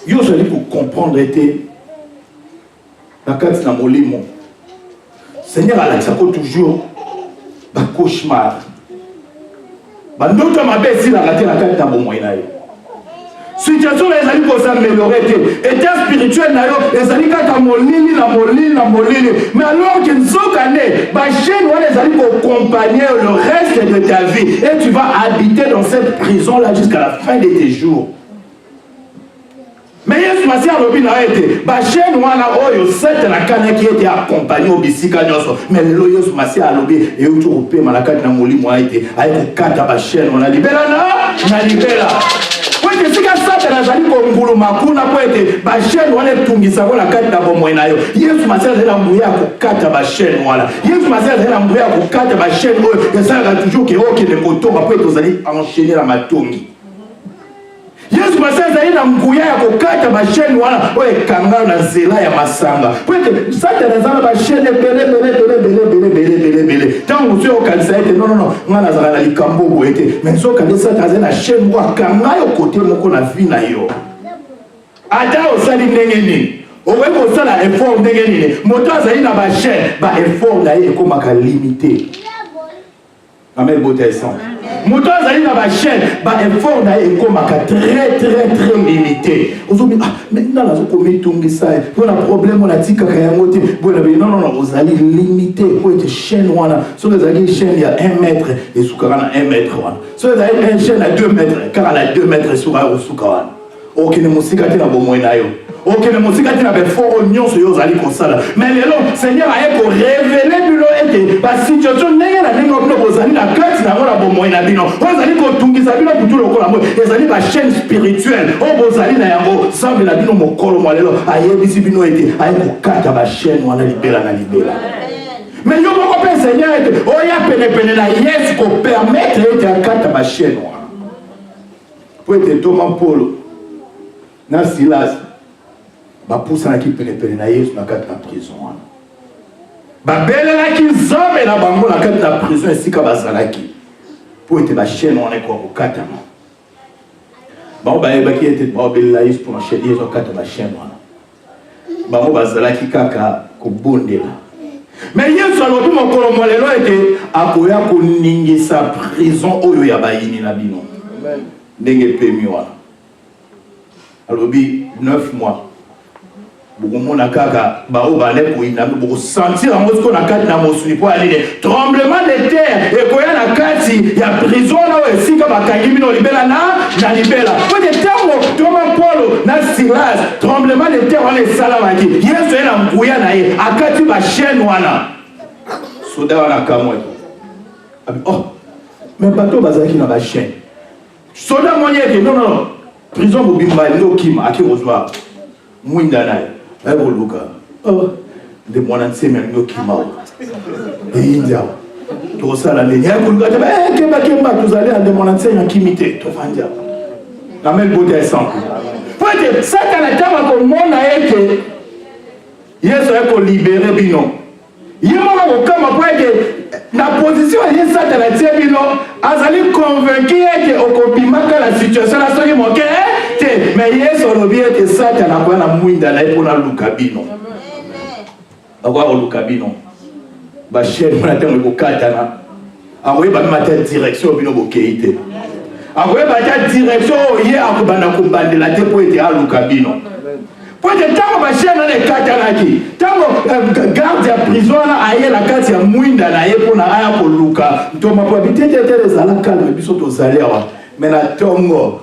Yo j'allais pour comprendre était la carte na molimo Seigneur Alexa ko toujours ba cauchemar ba ndoto mabesi la rater la carte na bomoi na yo situation ezali ko s'améliorer te état spirituel na yo ezali kaka molini mais alors que nzokane ba chaîne wana ezali ko accompagner le reste de ta vie et tu vas habiter dans cette prison là jusqu'à la fin de tes jours. Mais Yesu Masiya alobi na ete ba chaîne wana oyo sete na kana ki ete accompagné obisika nyoso mais lelo Yesu Masiya alobi e utu kopema na kati na molimo ete ayi kokata ba chaîne wana libela na libela wete sika sete na zali ko ngulu makuna ko ete ba chaîne wana tungisa ko na kati na bomoi na yo Yesu Masiya zela mbuya kokata ba chaîne wana Yesu Masiya zela mbuya kokata ba chaîne oyo ezala toujours ke okende kotonga po ete ozali enchaîner na matongi Yesu Masiya zali na nguya ya kokata ba chaîne wana oyo ekanga na nzela ya masanga po ete satana azala ba chaîne belé tango ozo okanisa ete non nga nazala na likambo boye ete mais nzokande satana azali na chaîne moko akanga yo kote moko na vie na yo ata osali ndenge nini okoki kosala effort ndenge nini moto azali na ba chaîne ba effort na ye ekomaka limité. Amen, beauté sang. Moto azali na ba chaîne ba effort na ye ekomaka très limité. Ozobi maintenant nazo komi tungisa pour un problème on a tika ka yango te non ozali limité pour être chaîne wana so ezali chaîne ya 1 mètre et sukara na 1 mètre wana so ezali une chaîne à 2 mètres car à 2 mètres sukara wana okene musika te na bomoi na yo Ok, mais mon sikati na befort union sur yo zali kosala. Mais lelo Seigneur a ko révéler bino ete ba situation ndenge na ndenge bino bozali na kati na ngona bomoi na bino. Bozali ko tungisa bino butu lokola mo. Ezali ba chaîne spirituelle. O bozali na yango sambe na bino mokolo mo lelo ayebisi bino ete ay ko kata ba chaîne wana libela na libela. Mais yo moko pe Seigneur ete oya pene na Yesu ko permettre ete akata ba chaîne wana. Po ete Thomas Paul na Silas bapousanaki pene na Yesu na kati na prison wana babelelaki nzambe na bango na kati na prison esika bazalaki po ete bachaîne wana ekoka kokatama bango bayebaki ete baobelela Yesu mpona chaîne Yesu akata bachaîne wana bango bazalaki kaka kobondela mais Yesu alobi mokolo mo lelo ete akoya koningisa prison oyo ya bayini na bino ndenge pemi wana alobi 9 mois bokomona kaka bao bale koina bokosentir yango siko na kati na mosuni po aline tremblement de terre ekoya na kati ya prison na esika bakangi bino libela na libela po de ntango Thomas Paul na Silas tremblement de terre wana esalamaki Yesu ye na nguya na ye akati bachaîne wana soda wana kamwe oh mais bato bazalaki na bachaîne soda moni ete non prison mobimba ndokima aki kozwa mwinda naye ayeboluka nde mwana nseme ndokima eyinja tokosala ndeni ayekoluka te kemba tozali ande mwana nseme akimi te tofanja namel bote ya esanku po ete satana ntango akomona ete Yesu ayekolibere bino ye moko kokama po ete na position ye satana tie bino azali convaincu ete okobimaka na situation na soki moke te mais Yesu alobi ete satana akoya na mwinda na ye mpona luka bino akoya koluka bino bachaîne wana ntango ekokatana akoyeba mema te direction bino bokei te akoyeba te direction oyo ye akobanda kobandela te po ete aluka bino po ete ntango bachaîne wana ekatanaki ntango garde ya prison wana aye na kati ya mwinda na ye mpona aya koluka ntomako abitetetele ezala kalme biso tozali awa me na ntongo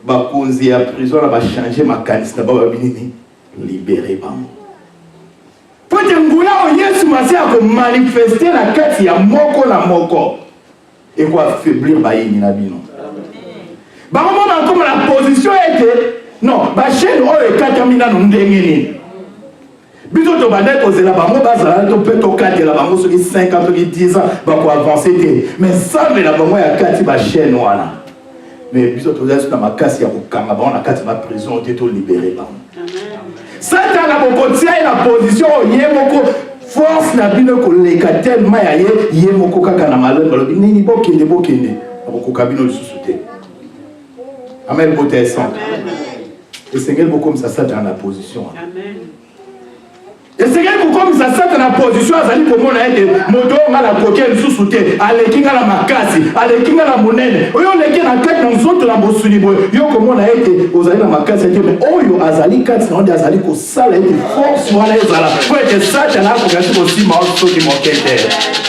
bakonzi ya prison wana bachange makanisi na bao babinini libere bango po ete nguya oyo Yesu masi akomanifeste na kati ya moko na moko ekoaffaiblir bayini na bino bango mona akoma na position ete non bachaîne oyo ekatami nano ndenge nini biso tobandaki kozela bango bazala to mpe tokatela bango soki 5 ans soki 10 ans bakoavance te mais nzambe na bango ya kati bachaîne wana mais biso tozali so na makasi ya kokanga bango na kati ya baprison te tolibere bango satana bokotia ye na position oyo ye moko force na bino koleka tellement ya ye moko kaka na malheur balobi nini bokende akokoka bino lisusu te amen bote esante esengeli bokomisa satana na position esengeli bokomisa satana na position azali komona ete moto oyo nga na koke lisusu te aleki nga na makasi aleki nga na monene oyo oleki na kati na nzoto na bosuni boye yo komona ete ozali na makasi ete me oyo azali kati na onde azali kosala ete force wana ezala po ete satana akokasi kosima soki moke te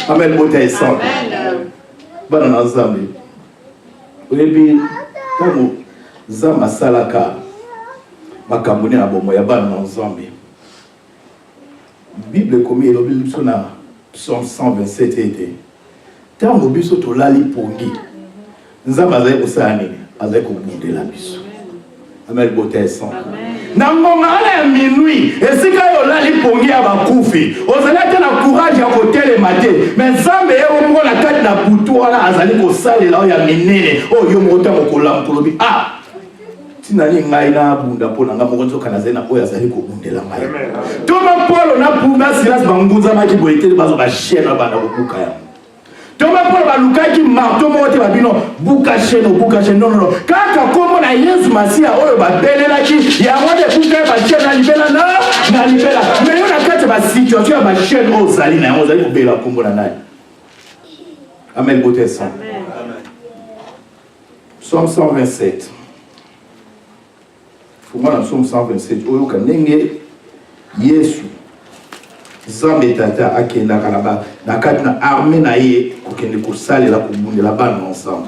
amen bota esante bana na nzambe oyebi ntango nzambe asalaka makambo na bomoi ya bana na nzambe Bible ekomi elobi biso na Psaume 127 ete ntango biso tolali pongi nzambe azali kosala nini azali kobundela biso amen bota esante na ngonga wana ya minui esika oyo olali pongi ya bakufi ozali ate na courage ya kotelema te me nzambe ye omongo na kati na butu wana azali kosalela oyo ya minene oyo yo moko ntango kolamba kolobi tinani ngai na bunda mpona nga moko nzoka nazali na oyo azali kobundela ngai Thomas Paul na Silas bangunzamaki boye te bazo bachaîne banda kobuka yango Thomas Paul balukaki marteau moko te babino buka chaîne non kaka kombo na Yesu Masiya oyo babelelaki yango nde buka bachaîne na libela mais yo na kati ba situation ya bachaîne oyo ozali na yango ozali kobela kombo na nani amen bote ça Psaume 127 Fuma na Psaume 127 oyo ka ndenge Yesu Nzambe tata akendaka na kati na armée na ye kokende kosalela kobundela bana ensemble.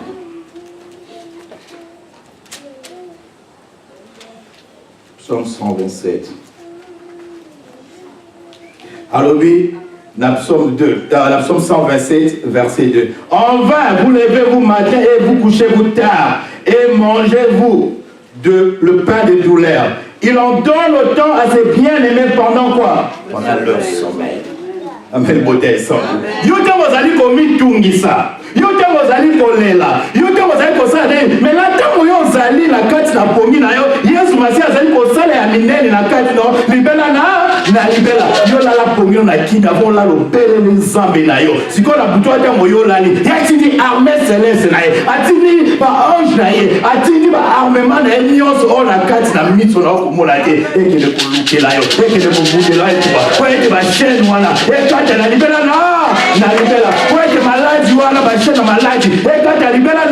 Psaume 127. Alors oui, la Psaume 127, verset 2. En vain, vous levez-vous matin et vous couchez-vous tard, et mangez-vous le pain de douleur. Il en donne autant à ses bien-aimés pendant quoi? Pendant leur sommeil. Amen, beauté sang. Yo te mozali komi tungisa. Yo te mozali kolela. Yo te mozali kosala. Mais là tant yo zali na kati na pomi na yo. Yesu masi azali kosala ya minene na kati no. Libela na libela. Yo la pomi na kinda bon la lobele ni zambe na yo. Siko na buto ata moyo lali. Yatini armée céleste na ye. Atini ba ange na ye. Atini ba armement na ye nyonso o na kati na mitso na okomona te. Ekele kolukela yo. Ekele kobudela yo. Kwa ete ba chaîne wana. Na libela na libela kwete maladi wana bashena maladi ekata libela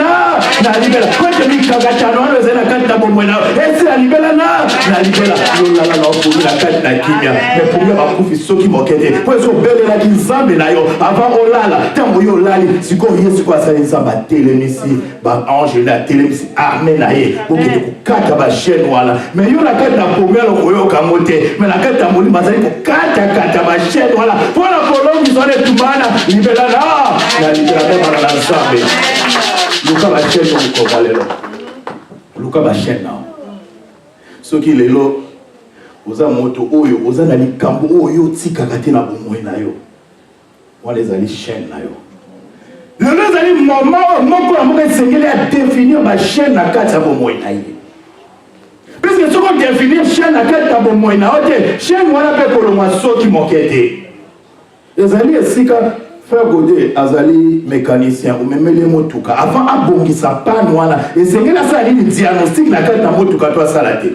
na libela kwete mikakatano wana zena kata bomwena esi na libela na libela lolala na ofu na kati na kimia mais pour moi bakufi soki mokete kwezo belela kinzambe na yo avant olala tango yo lali siko yesu kwa sala nzamba telemisi ba ange na telemisi armée na ye okete kukata bashena wana mais yo na kati na pomelo koyoka mote mais na kati na molima zali kukata bashena wana pona kolongi zone tumana libela na libela bana na nzambe luka bashena mukoma lelo luka bashena soki lelo oza moto oyo oza na likambo oyo tikaka te na bomoi na yo wana ezali chaîne na yo lelo ezali moment moko na moko esengeli ya définir bachaîne na kati ya bomoi na ye puisque soki odéfinir chaîne na kati ya bomoi na yo te chaîne wana mpe kolongwa soki moke te ezali esika frère Godé azali mécanicien omemeli motuka avant abongisa panne wana esengeli asala nini diagnostic na kati na motuka to asala te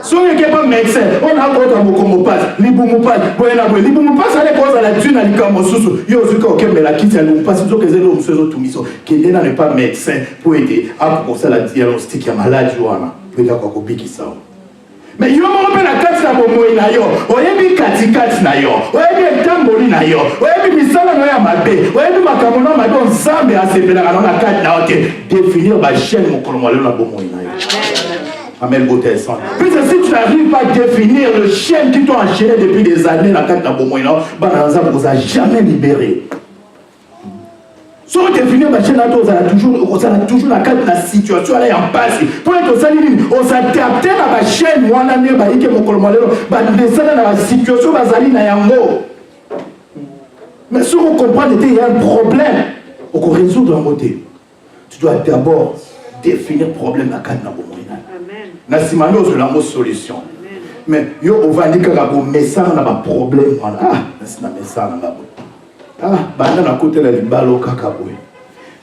soki ekeba médecin ona akota mokombo pasi libumu pasi boye na boye libumu pasi ale kozala dû na likambo mosusu yo ozwika okembela kiti ya libumu pasi soki ezali mosusu ezotumiso kende na ne pas médecin po ete akokosala diagnostic ya maladi wana po ete akokobikisa mais yo moko mpe na kati na bomoi na yo oyebi katikati na yo oyebi etamboli na yo oyebi misala na yo ya mabe oyebi makambo na mabe nzambe asepelaka na kati na yo te définir bachaîne mokolo mwalelo na bomoi na yo. Amen, beauté sang. Puisque si tu n'arrives pas à définir le chaîne qui t'ont enchaîné depuis des années na kati na bomoi na yo bana nzambe oza jamais libéré. Si on définit ma chaîne, on a toujours la carte de la situation, elle est en passe. Pour être au salut, on s'adapte à ma chaîne, on a né, bah, il y a mon colombalero, bah, descendre dans la situation, bah, zali na yango. Mais si on comprend qu'il y a un problème, on peut résoudre un côté. Tu dois d'abord définir le problème à carte na bomona. Amen. Na simano sur la mot solution. Mais yo on va dire que le message n'a pas problème. Ah, c'est un message n'a pas. Ah, banda na kote la libalo kakabwe.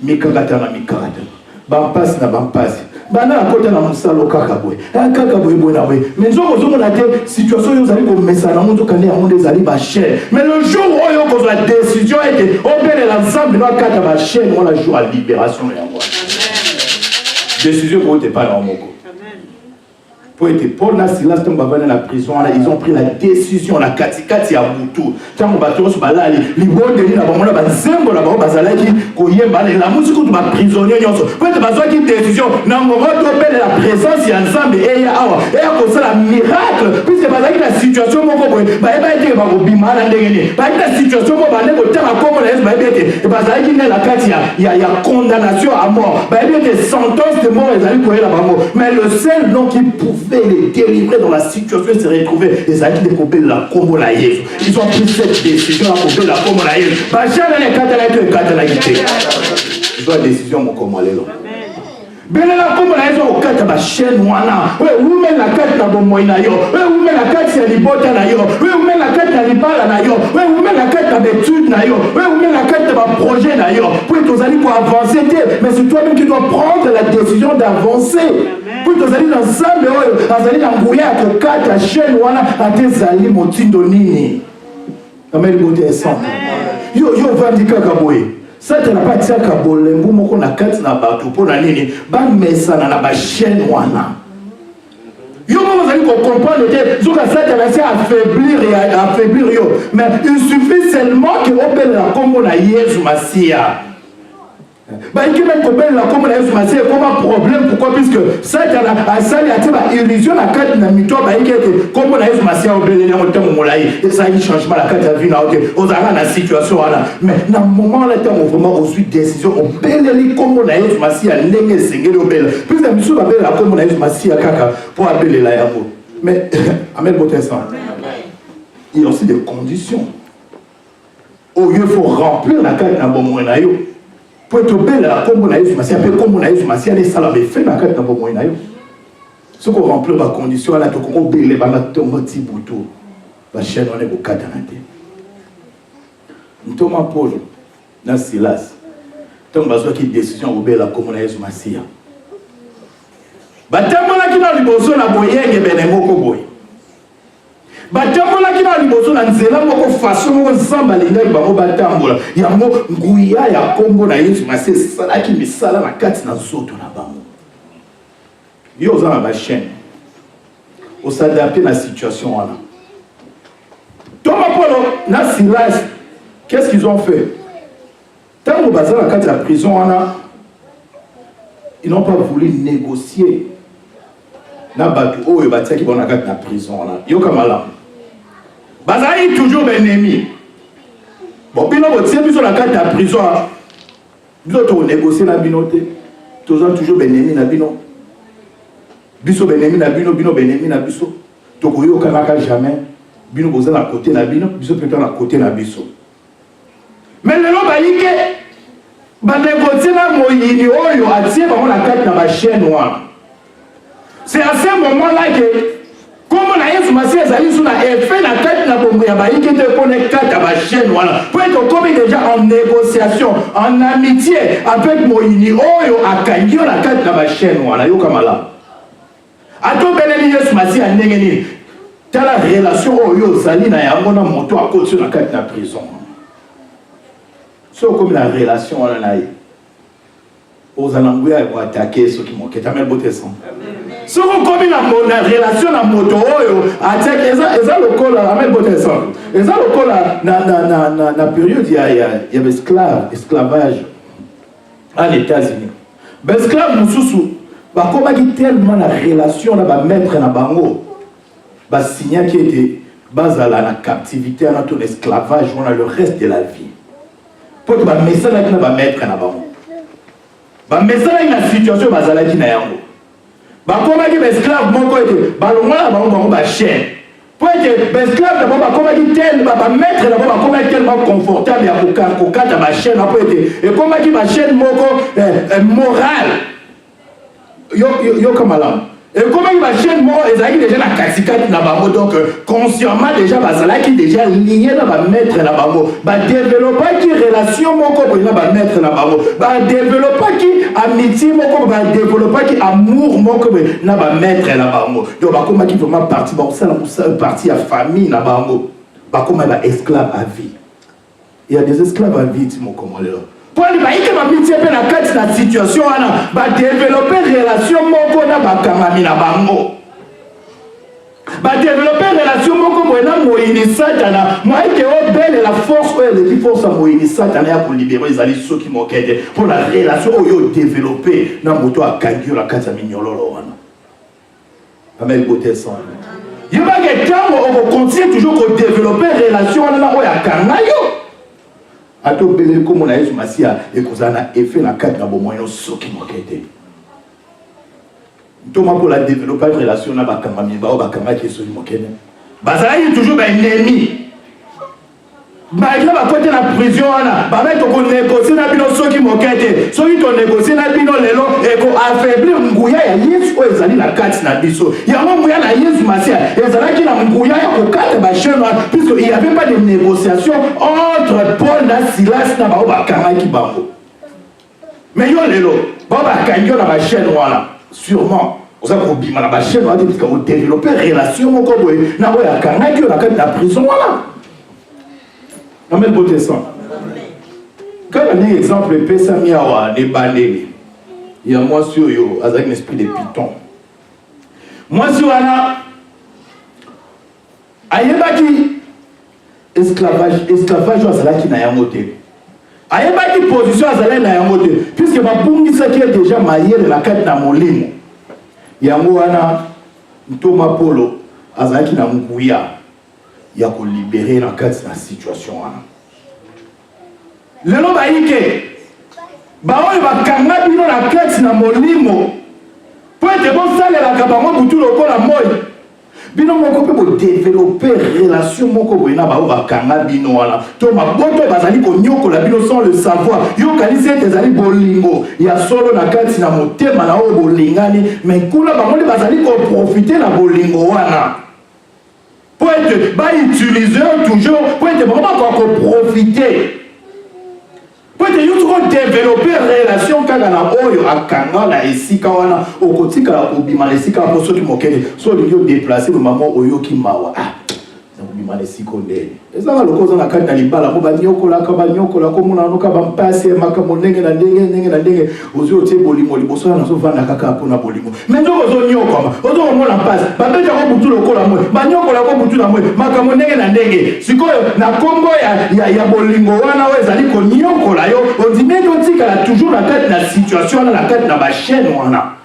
Mikagata na mikagata. Bampasi na bampasi. Banda na kote na musalo kakabwe. Ah kakabwe bona we. Mais nzoko zomo na te situation yo zali ko mesa na moto kande amonde zali ba chaîne. Mais le jour où yo ko la décision était obéir l'ensemble na kata ba chaîne on la jour à libération ya moi. Décision pour te pas na moko. Pour être Paul na Silas tomba dans la prison, ils ont pris la décision la katikati ya butu. Tango bato so balali, libonde ni na bamona bazembo na babo bazalaki koyemba la musique to ba prisonnier nyonso. Pour être bazwa ki décision na ngoma to pele la présence ya Nzambe et ya awa. Et ko sala miracle puisque bazaki la situation moko boye, ba eba ete ba ko bimala ndenge ni. Ba ita situation moko ba ndeko tanga komo na Yesu ba ete bazaki na la kati ya condamnation à mort. Ba ete sentence de mort ezali ko la bango. Mais le seul nom qui pouvait les délivrer dans la situation et se retrouver les amis de couper la combo la Yesu. Ils ont pris cette décision à couper la combo la Yesu. Ils ont la décision mon combo lelo. Belela combo la Yesu au kata ba chaîne wana. Ouais, où met la carte na bomoi na yo. Ouais, où met la carte ya libota na yo. Ouais, où met la carte na libala na yo. Ouais, où met la carte na d'étude na yo. Ouais, où met la carte na projet na yo. Pour que allez pour avancer, mais c'est toi-même qui dois prendre la décision d'avancer. Pour que allez dans Nzambe oyo, azali na nguya kokata chaîne wana atezali motindo nini. Amen beauté sang. Yo vandika kaboye. Ça te n'a pas dit que bolembu moko na kati na bato po na nini ba mesana na ba chaîne wana. Yo vous allez comprendre que zoka ça te laisser affaiblir yo. Mais il suffit seulement que opele la combo na Yesu Masia. Bah, il même comme la comme la Yesu comme un problème. Pourquoi? Puisque ça, il y a ça, il y a une illusion la carte n'a mis toi, bah, il y a comme la Yesu Massia au Bénin, au temps où et ça, il changement la carte a vu là, aux arrêts la situation là. Mais dans le moment là, tu as vraiment ensuite décision au Bénin, comme la Yesu Massia, n'est singé au Bénin. Puis la mission va faire la comme la Yesu Massia kaka pour appeler la Yabo. Mais Amen Botessan. Il y a aussi des conditions. Au lieu, il faut remplir la carte dans le bon moyen. Pour être belle, comme on a eu, c'est un peu comme on a eu, c'est un salaire fait dans la carte dans le bon moyen. Ce qu'on remplit la condition, là, tu as obéi les bananes, tu as petit bouton. La chaîne, on est au cadre. Nous sommes Paul, dans Silas. Tu as besoin d'une décision, obéi la comme on a eu, c'est un batambola qui dans le bosso na boyenge benemoko boy. Batambola qui dans le bosso na nzela moko façon moko samba linga bango batambola. Yango nguya ya kombo na Yesu mase sala ki misala na kati na zoto na bango. Yo za na ba chaîne. On s'adapter na situation là. Thomas Paul na Silas, qu'est-ce qu'ils ont fait? Tant au bazar na kati la prison là, ils n'ont pas voulu négocier. Na batu oyo batiaki bona kati na prison là yoka malamu bazali toujours ennemi bon bino botie biso na kati na prison biso to négocier na bino te toujours ennemi na bino biso ennemi na bino bino ennemi na biso to koyoka na jamais bino boza na côté na bino biso peut-être na côté na biso mais lelo bayike ba négocier na moyini oyo atie bango na kati na ba chaîne wana. C'est à ce moment-là que, comme on a eu ce ezali sur la effet la tête na bombe ya baïki te connaît quatre à la chaîne voilà. Pour être comme déjà en négociation, en amitié avec Moïni Oyo à Kangio la tête na la chaîne voilà yo kamala. A to beneli Yesu masi a ndengeni. T'as la relation Oyo zali na yango na moto à côté sur la tête na prison. So comme la relation on a eu. Aux alanguia pour attaquer ceux qui m'ont quitté mais beauté sans. Si vous avez la relation à moto, attaque, ça le col à mettre beauté sans. Et ça le col na période il y avait esclavage en États-Unis. Esclave mususu, bah comment il tellement la relation là va mettre na bango, bah signer qui était basé à la captivité, à notre esclavage, on a le reste de la vie. Pour que bah message là qui va mettre na bango. Bah message une situation bazala qui na yango ba koma ki esclave moko ete ba longola bango bango ba chaîne pour que esclave d'abord ba koma ki tel ba mettre d'abord ba koma tellement confortable ya kokata ba chaîne après ete et koma ki ba chaîne moko morale yo kamala et comment il va chaîne mort ezaki déjà la katikati na bango donc consciemment déjà bazala qui déjà lié na ba mettre na bango ba développer qui relation moko na ba mettre na bango ba développer qui amitié moko ba développer qui amour moko na ba mettre na bango donc ba comment qui vraiment partie ba ça partie à famille na bango ba comment ba esclave à vie. Il y a des esclaves à vie moko là. Pour les baïques ma amitié pe na kati na situation ana ba développer relation moko na ba kamami na bango ba développer relation moko na moyini satana moi que au belle la force ou les forces à moyini satana ya pour libérer les alliés ceux qui m'enquêtent pour la relation oyo développer na moto a kangio la kati mignololo wana amen beauté sans il va que quand on continue toujours qu'on développer relation na oya kangayo ato bele comme on a eu masia et kozana effet na cadre na bomoyo soki mokete Thomas pour la développer relation na bakamami ba bakama qui soki mokene bazala il toujours ba ennemi malgré ba côté la prison na ba mettre ko négocier na bino soki mokete soki to négocier na bino lelo et ko affaiblir nguya ya Yesu ko ezali na kati na biso ya nguya na Yesu masia ezala ki na nguya ya ko kata ba chaîne puisque il y avait pas de négociation entre Paul na Silas na ba bakama ki bango mais yo lelo ba bakangi na ba chaîne wala sûrement on a bima na ba chaîne wala parce qu'on développer relation moko boy na oya kanga ki na kati na prison wala. Amen, beauté sang. Quand on a un exemple, Pesamiawa, des banés, il y a moi sur yo, avec un esprit de python. Moi sur Anna, Ayebaki, esclavage, c'est là qui n'a rien noté. ayebaki position azalaki na yango te puisque babungisaki ye déjà mayele na kati na molimo yango wana Ntoma Polo azalaki na nguya ya kolibere na kati na situation wana lelo bayike baoyo bakanga bino na kati na molimo po ete bosalelaka bango butu lokola moi bino moko mpe bodevelope relation moko boye na bao bakanga bino wana to maboto bazali konyokola bino sans le savoir yokanisi ete ezali bolingo ya solo na kati na motema na oyo bolingani mais kuna bango nde bazali koprofite na bolingo wana po ete bautilize toujours po ete bango bakoka koprofite po ete yo toko develope relation kaka na oyo akanga na esika wana okotikala kobima na esika po soki mokende so olingi odeplace lomama oyoki mawa nakobima na esika ondeni ezaka loko oza na kati na libala mo banyokolaka omonanoka bampasi makambo ndenge na ndenge ozwi otie bolingo liboso wana nazovanda kaka mpona bolingo me nzoko ozonyokama ozokomona mpasi babetako butu lokola mwe banyokolako butu na mwe makambo ndenge na ndenge sikoyo na kombo ya bolingo wana oyo ezali konyokola yo ondimeki otikala toujours na kati na situation wana na kati na bachaîne wana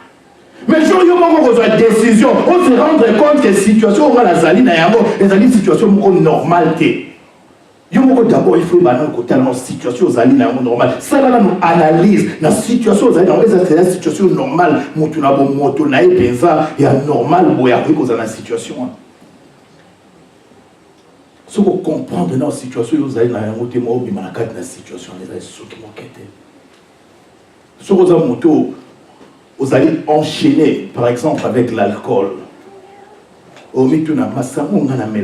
mais jour yo moko kozwa décision on se rendre compte que situation oyo nazali na yango ezali situation moko normale te yo moko d'abord il faut bana kotala na situation ozali na yango normale sala na analyse na situation ozali na yango ezali situation normale mutu na bo moto na epenza ya normal boya ko kozala na situation wana ce qu'on comprend dans la situation ozali na yango te mo bima na kati na situation ezali soki mokete ce qu'on a moto vous allez enchaîner, par exemple, avec l'alcool. Au milieu de la masse, vous allez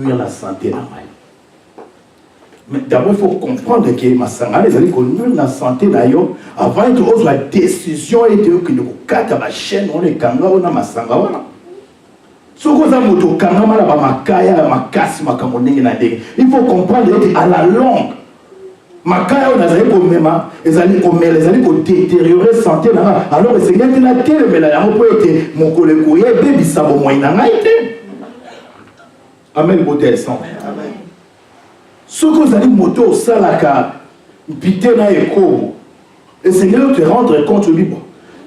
nuire la santé. Mais d'abord, il faut comprendre que Massanga, les allez nuire la santé avant de la décision et de que nous quatre la chaîne, on est kanga, on a Massanga. Ce qu'on a moto kanga, makaya, makasi, makamoneng, il faut comprendre à la longue. Makaya on a mema ezali komela ezali ko détériorer santé na alors c'est ngati na tele mela ya po ete mokole ko ye bebi sabo moina ngaite amen botel sang amen soko zali moto salaka pité na ekobo et c'est là te rendre compte libre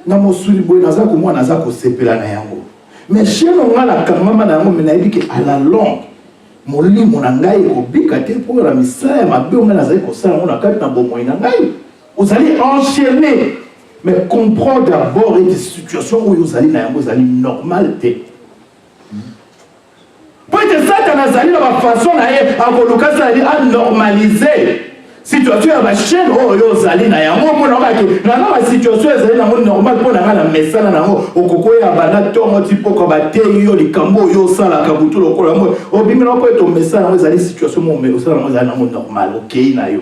na mosuli boy naza ko mwana naza ko sepela na yango mais chez nous ngala kamama na yango mena yiki à la longue molimo na ngai kobika te pour la misaya mabe on a zali ko sala on a kati na bomoi na ngai vous allez enchaîner mais comprendre d'abord une situation où vous allez na yango zali normal te peut-être ça ta nazali na façon na ye akoluka ça à normaliser situation ya ba chaîne oyo zali na yango mona kake na na situation ezali na normal pour na mesana na ngo okokoya bana tongo tipo ko ba te yo likambo yo sala ka butu lokola mo obimina ko to mesana ezali situation mo me osala mo ezali na normal OK na yo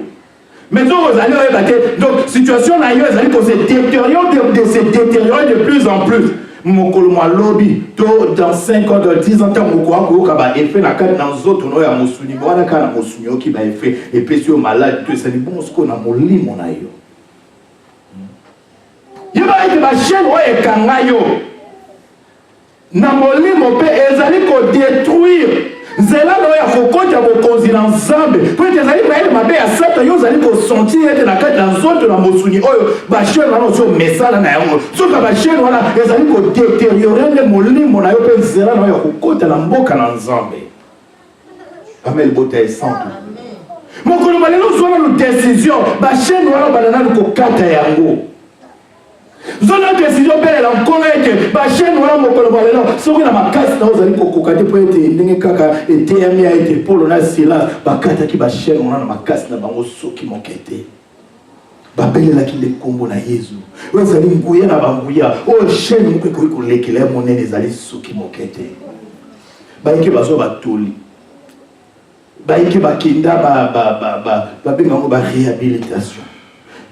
mais donc vous allez rebattre donc situation na yo ezali ko se détériorer de plus en plus mokolo malobi to dans 5 ans dans 10 ans tant moko ko ba effet na kati na nzoto no ya mosuni bona kana mosuni oki ba effet et puis sur malade to ça ni bon ce qu'on a molimo na yo yeba ite ba chaîne o e kanga yo na molimo pe ezali ko détruire zela no ya kokota bokonzi na nzambe po ete ezali baele mabe ya sata yo ozali kosentir ete na kati na nzoto na mosuni oyo bashene wana ozo mesala na yango soki bashene wana ezali kodétériore nde molimo na yo mpe nzela na yo ya kokota na mboka na nzambe amel bota esantu mokolo balelo ozwana no décision bashene wana banana kokata yango zona décision belle la connaître ba chaîne wala mokolo balelo soki na makasi na ozali kokoka te po ete ndenge kaka eteyami a été polo na silence bakata ki ba chaîne wana na makasi na bango soki mokete babelelaki le kombo na Yesu ozali nguya na banguya o chaîne moko ko kolekela monene ezali soki mokete bayike bazo batoli bayike bakinda ba bengango ba réhabilitation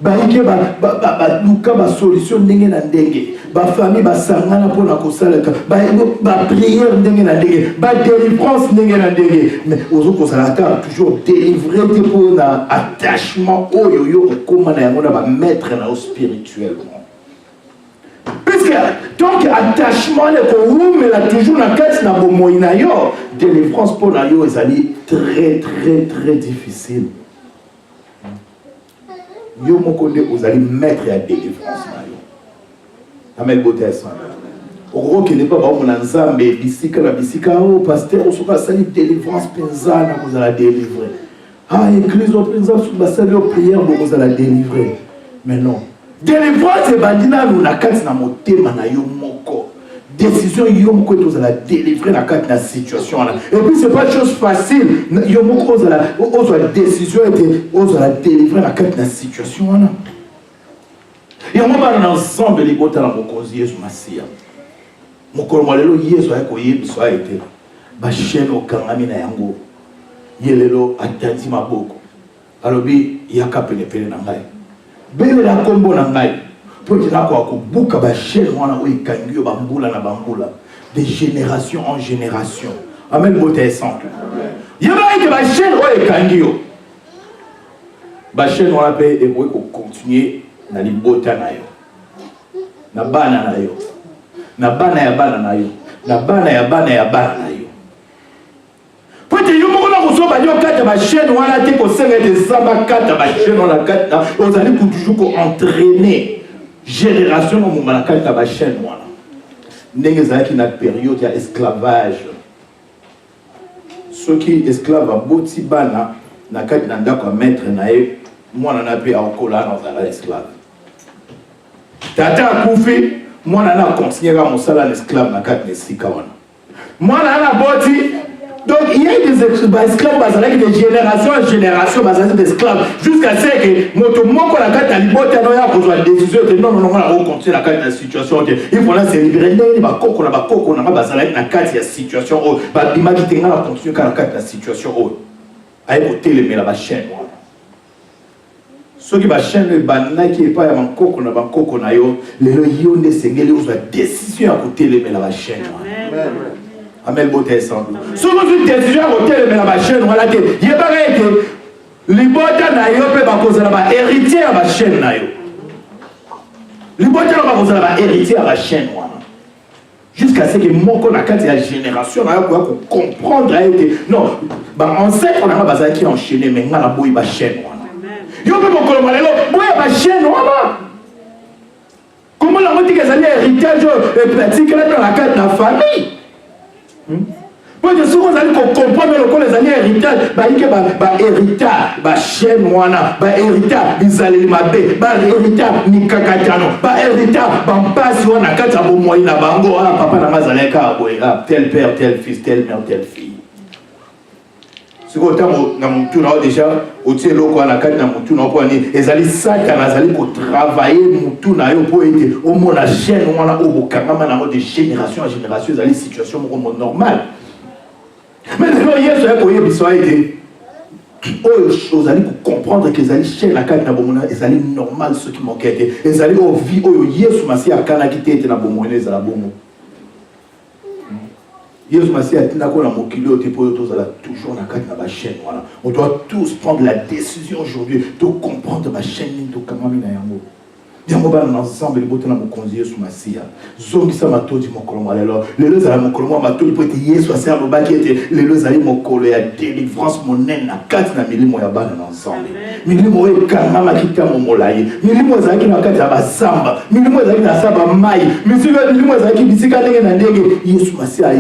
baike luka ba solution ndenge na ndenge ba famille ba sangana pona kosalaka ba prière ndenge na ndenge ba délivrance ndenge na ndenge mais ozo kosalaka toujours délivrer te pour na attachement oyo yo okoma na yango na ba maître na spirituellement puisque donc attachement il a toujours la quête na bomoi na yo délivrance pour na yo ezali très très très difficile. Yo moko nde ozali maître ya délivrance na yo. Amen botesa. Oro qui n'est pas bon na nzambe bisika na bisika oh pasteur osoka sali délivrance penza na kozala délivrer. Ah église au penza sur basali prière bo kozala délivrer. Mais non. Délivrance et bandina nous na kati na motema na yo moko. Décision yo moko ozala délivrer na kati na situation là. Et puis c'est pas chose facile. Yo moko ozala décision et ozala délivrer na kati na situation là. Et on va dans ensemble les bottes na mokonzi Yesu Masia. Mokolo malelo Yesu akoyebiso aite. Ba chaîne okangami na yango. Yelelo atati maboko. Alobi yaka pene na ngai. Bele la kombo na ngai. Pour que na ko buka ba chaîne wana o ikangi yo bambula na bambula de génération en génération. Amen bote simple. Yeba ite ba chaîne o ikangi yo. Ba chaîne wana pe e ko continuer na libota na yo. Na bana na yo. Na bana ya bana na yo. Na bana ya bana ya bana na yo. Peut-être yo moko na ko so ba yo kata ba chaîne wana te ko senga de samba kata ba chaîne wana kata on allait pour toujours ko entraîner génération mo mala kata ba chaîne wana. Ndenge za ki na période ya esclavage. Ceux qui esclaves a boti bana na kata na ndako maître na ye mwana na pe akola na za esclave. Tata akufi mwana na considérer mon salaire l'esclave na kata nesika wana. Mwana na boti. Donc il y a des esclaves basés de génération en génération basés d'esclaves jusqu'à ce que moto moko la carte à libota no ya kozwa décision que non on va continuer la carte de la situation il faut là se libérer les bakoko na basala na carte ya situation oh ba bima ki tenga la continuer la carte de la situation oh ay côté le mela ba chaîne ceux qui ba chaîne banna qui est pas ya bakoko na yo le yo ne sengeli ozwa décision à côté le mela ba chaîne amen. Amen bote ensemble. Si vous avez une décision à côté de la chaîne, voilà que il y a pas que les bottes na yo pe ba cause la héritier à la chaîne na yo. Les bottes na ba cause la héritier à la chaîne wana. Jusqu'à ce que moko na kati ya génération na yo ko comprendre que non, ba ancêtre na ba za qui enchaîner mais ngala boy ba chaîne wana. Yo pe moko malelo boy ba chaîne wana. Comment la moitié que ça héritage pratique là dans la carte de la famille. Parce que si vous allez comprendre les années héritage, héritage, chaîne wana, héritage, bizaleli mabe, héritage, nikakatano, héritage, passe wana kata bo moyina bango, papa na mazaleka boya, tel père, tel fils, telle mère, telle fille. Si vous avez na mutu na déjà, au tiers loko na kata na mutu na poni, ezali saka na zali ko travailler mutu na yo po ete au moins la chaîne wana o kangama na de génération en génération ezali situation mo normale. Mais non yeso ya ko yebiso ete o chose ali pour comprendre que ezali chaîne la kata na bomona ezali normal ce qui manquait ezali o vie o yeso masi akana kitete na bomona ezala bomo. Yesu Masia atina ko na mokili o tepo tozala toujours na kati na ba chaîne voilà. On doit tous prendre la décision aujourd'hui de comprendre ba chaîne to kamami na yango. Yango ba na ensemble le boto na mokonzi Yesu Masia. Zongi sa matodi mokolo malelo. Lelo za mokolo matodi po ete Yesu Masia lo ba ki ete lelo za mokolo ya délivrance monene na kati na milimo ya bana na ensemble. Milimo e kamama kita momolaye. Milimo za ki na kati ya basamba. Milimo za ki na saba mai. Milimo za ki bisika ndenge na ndenge Yesu Masia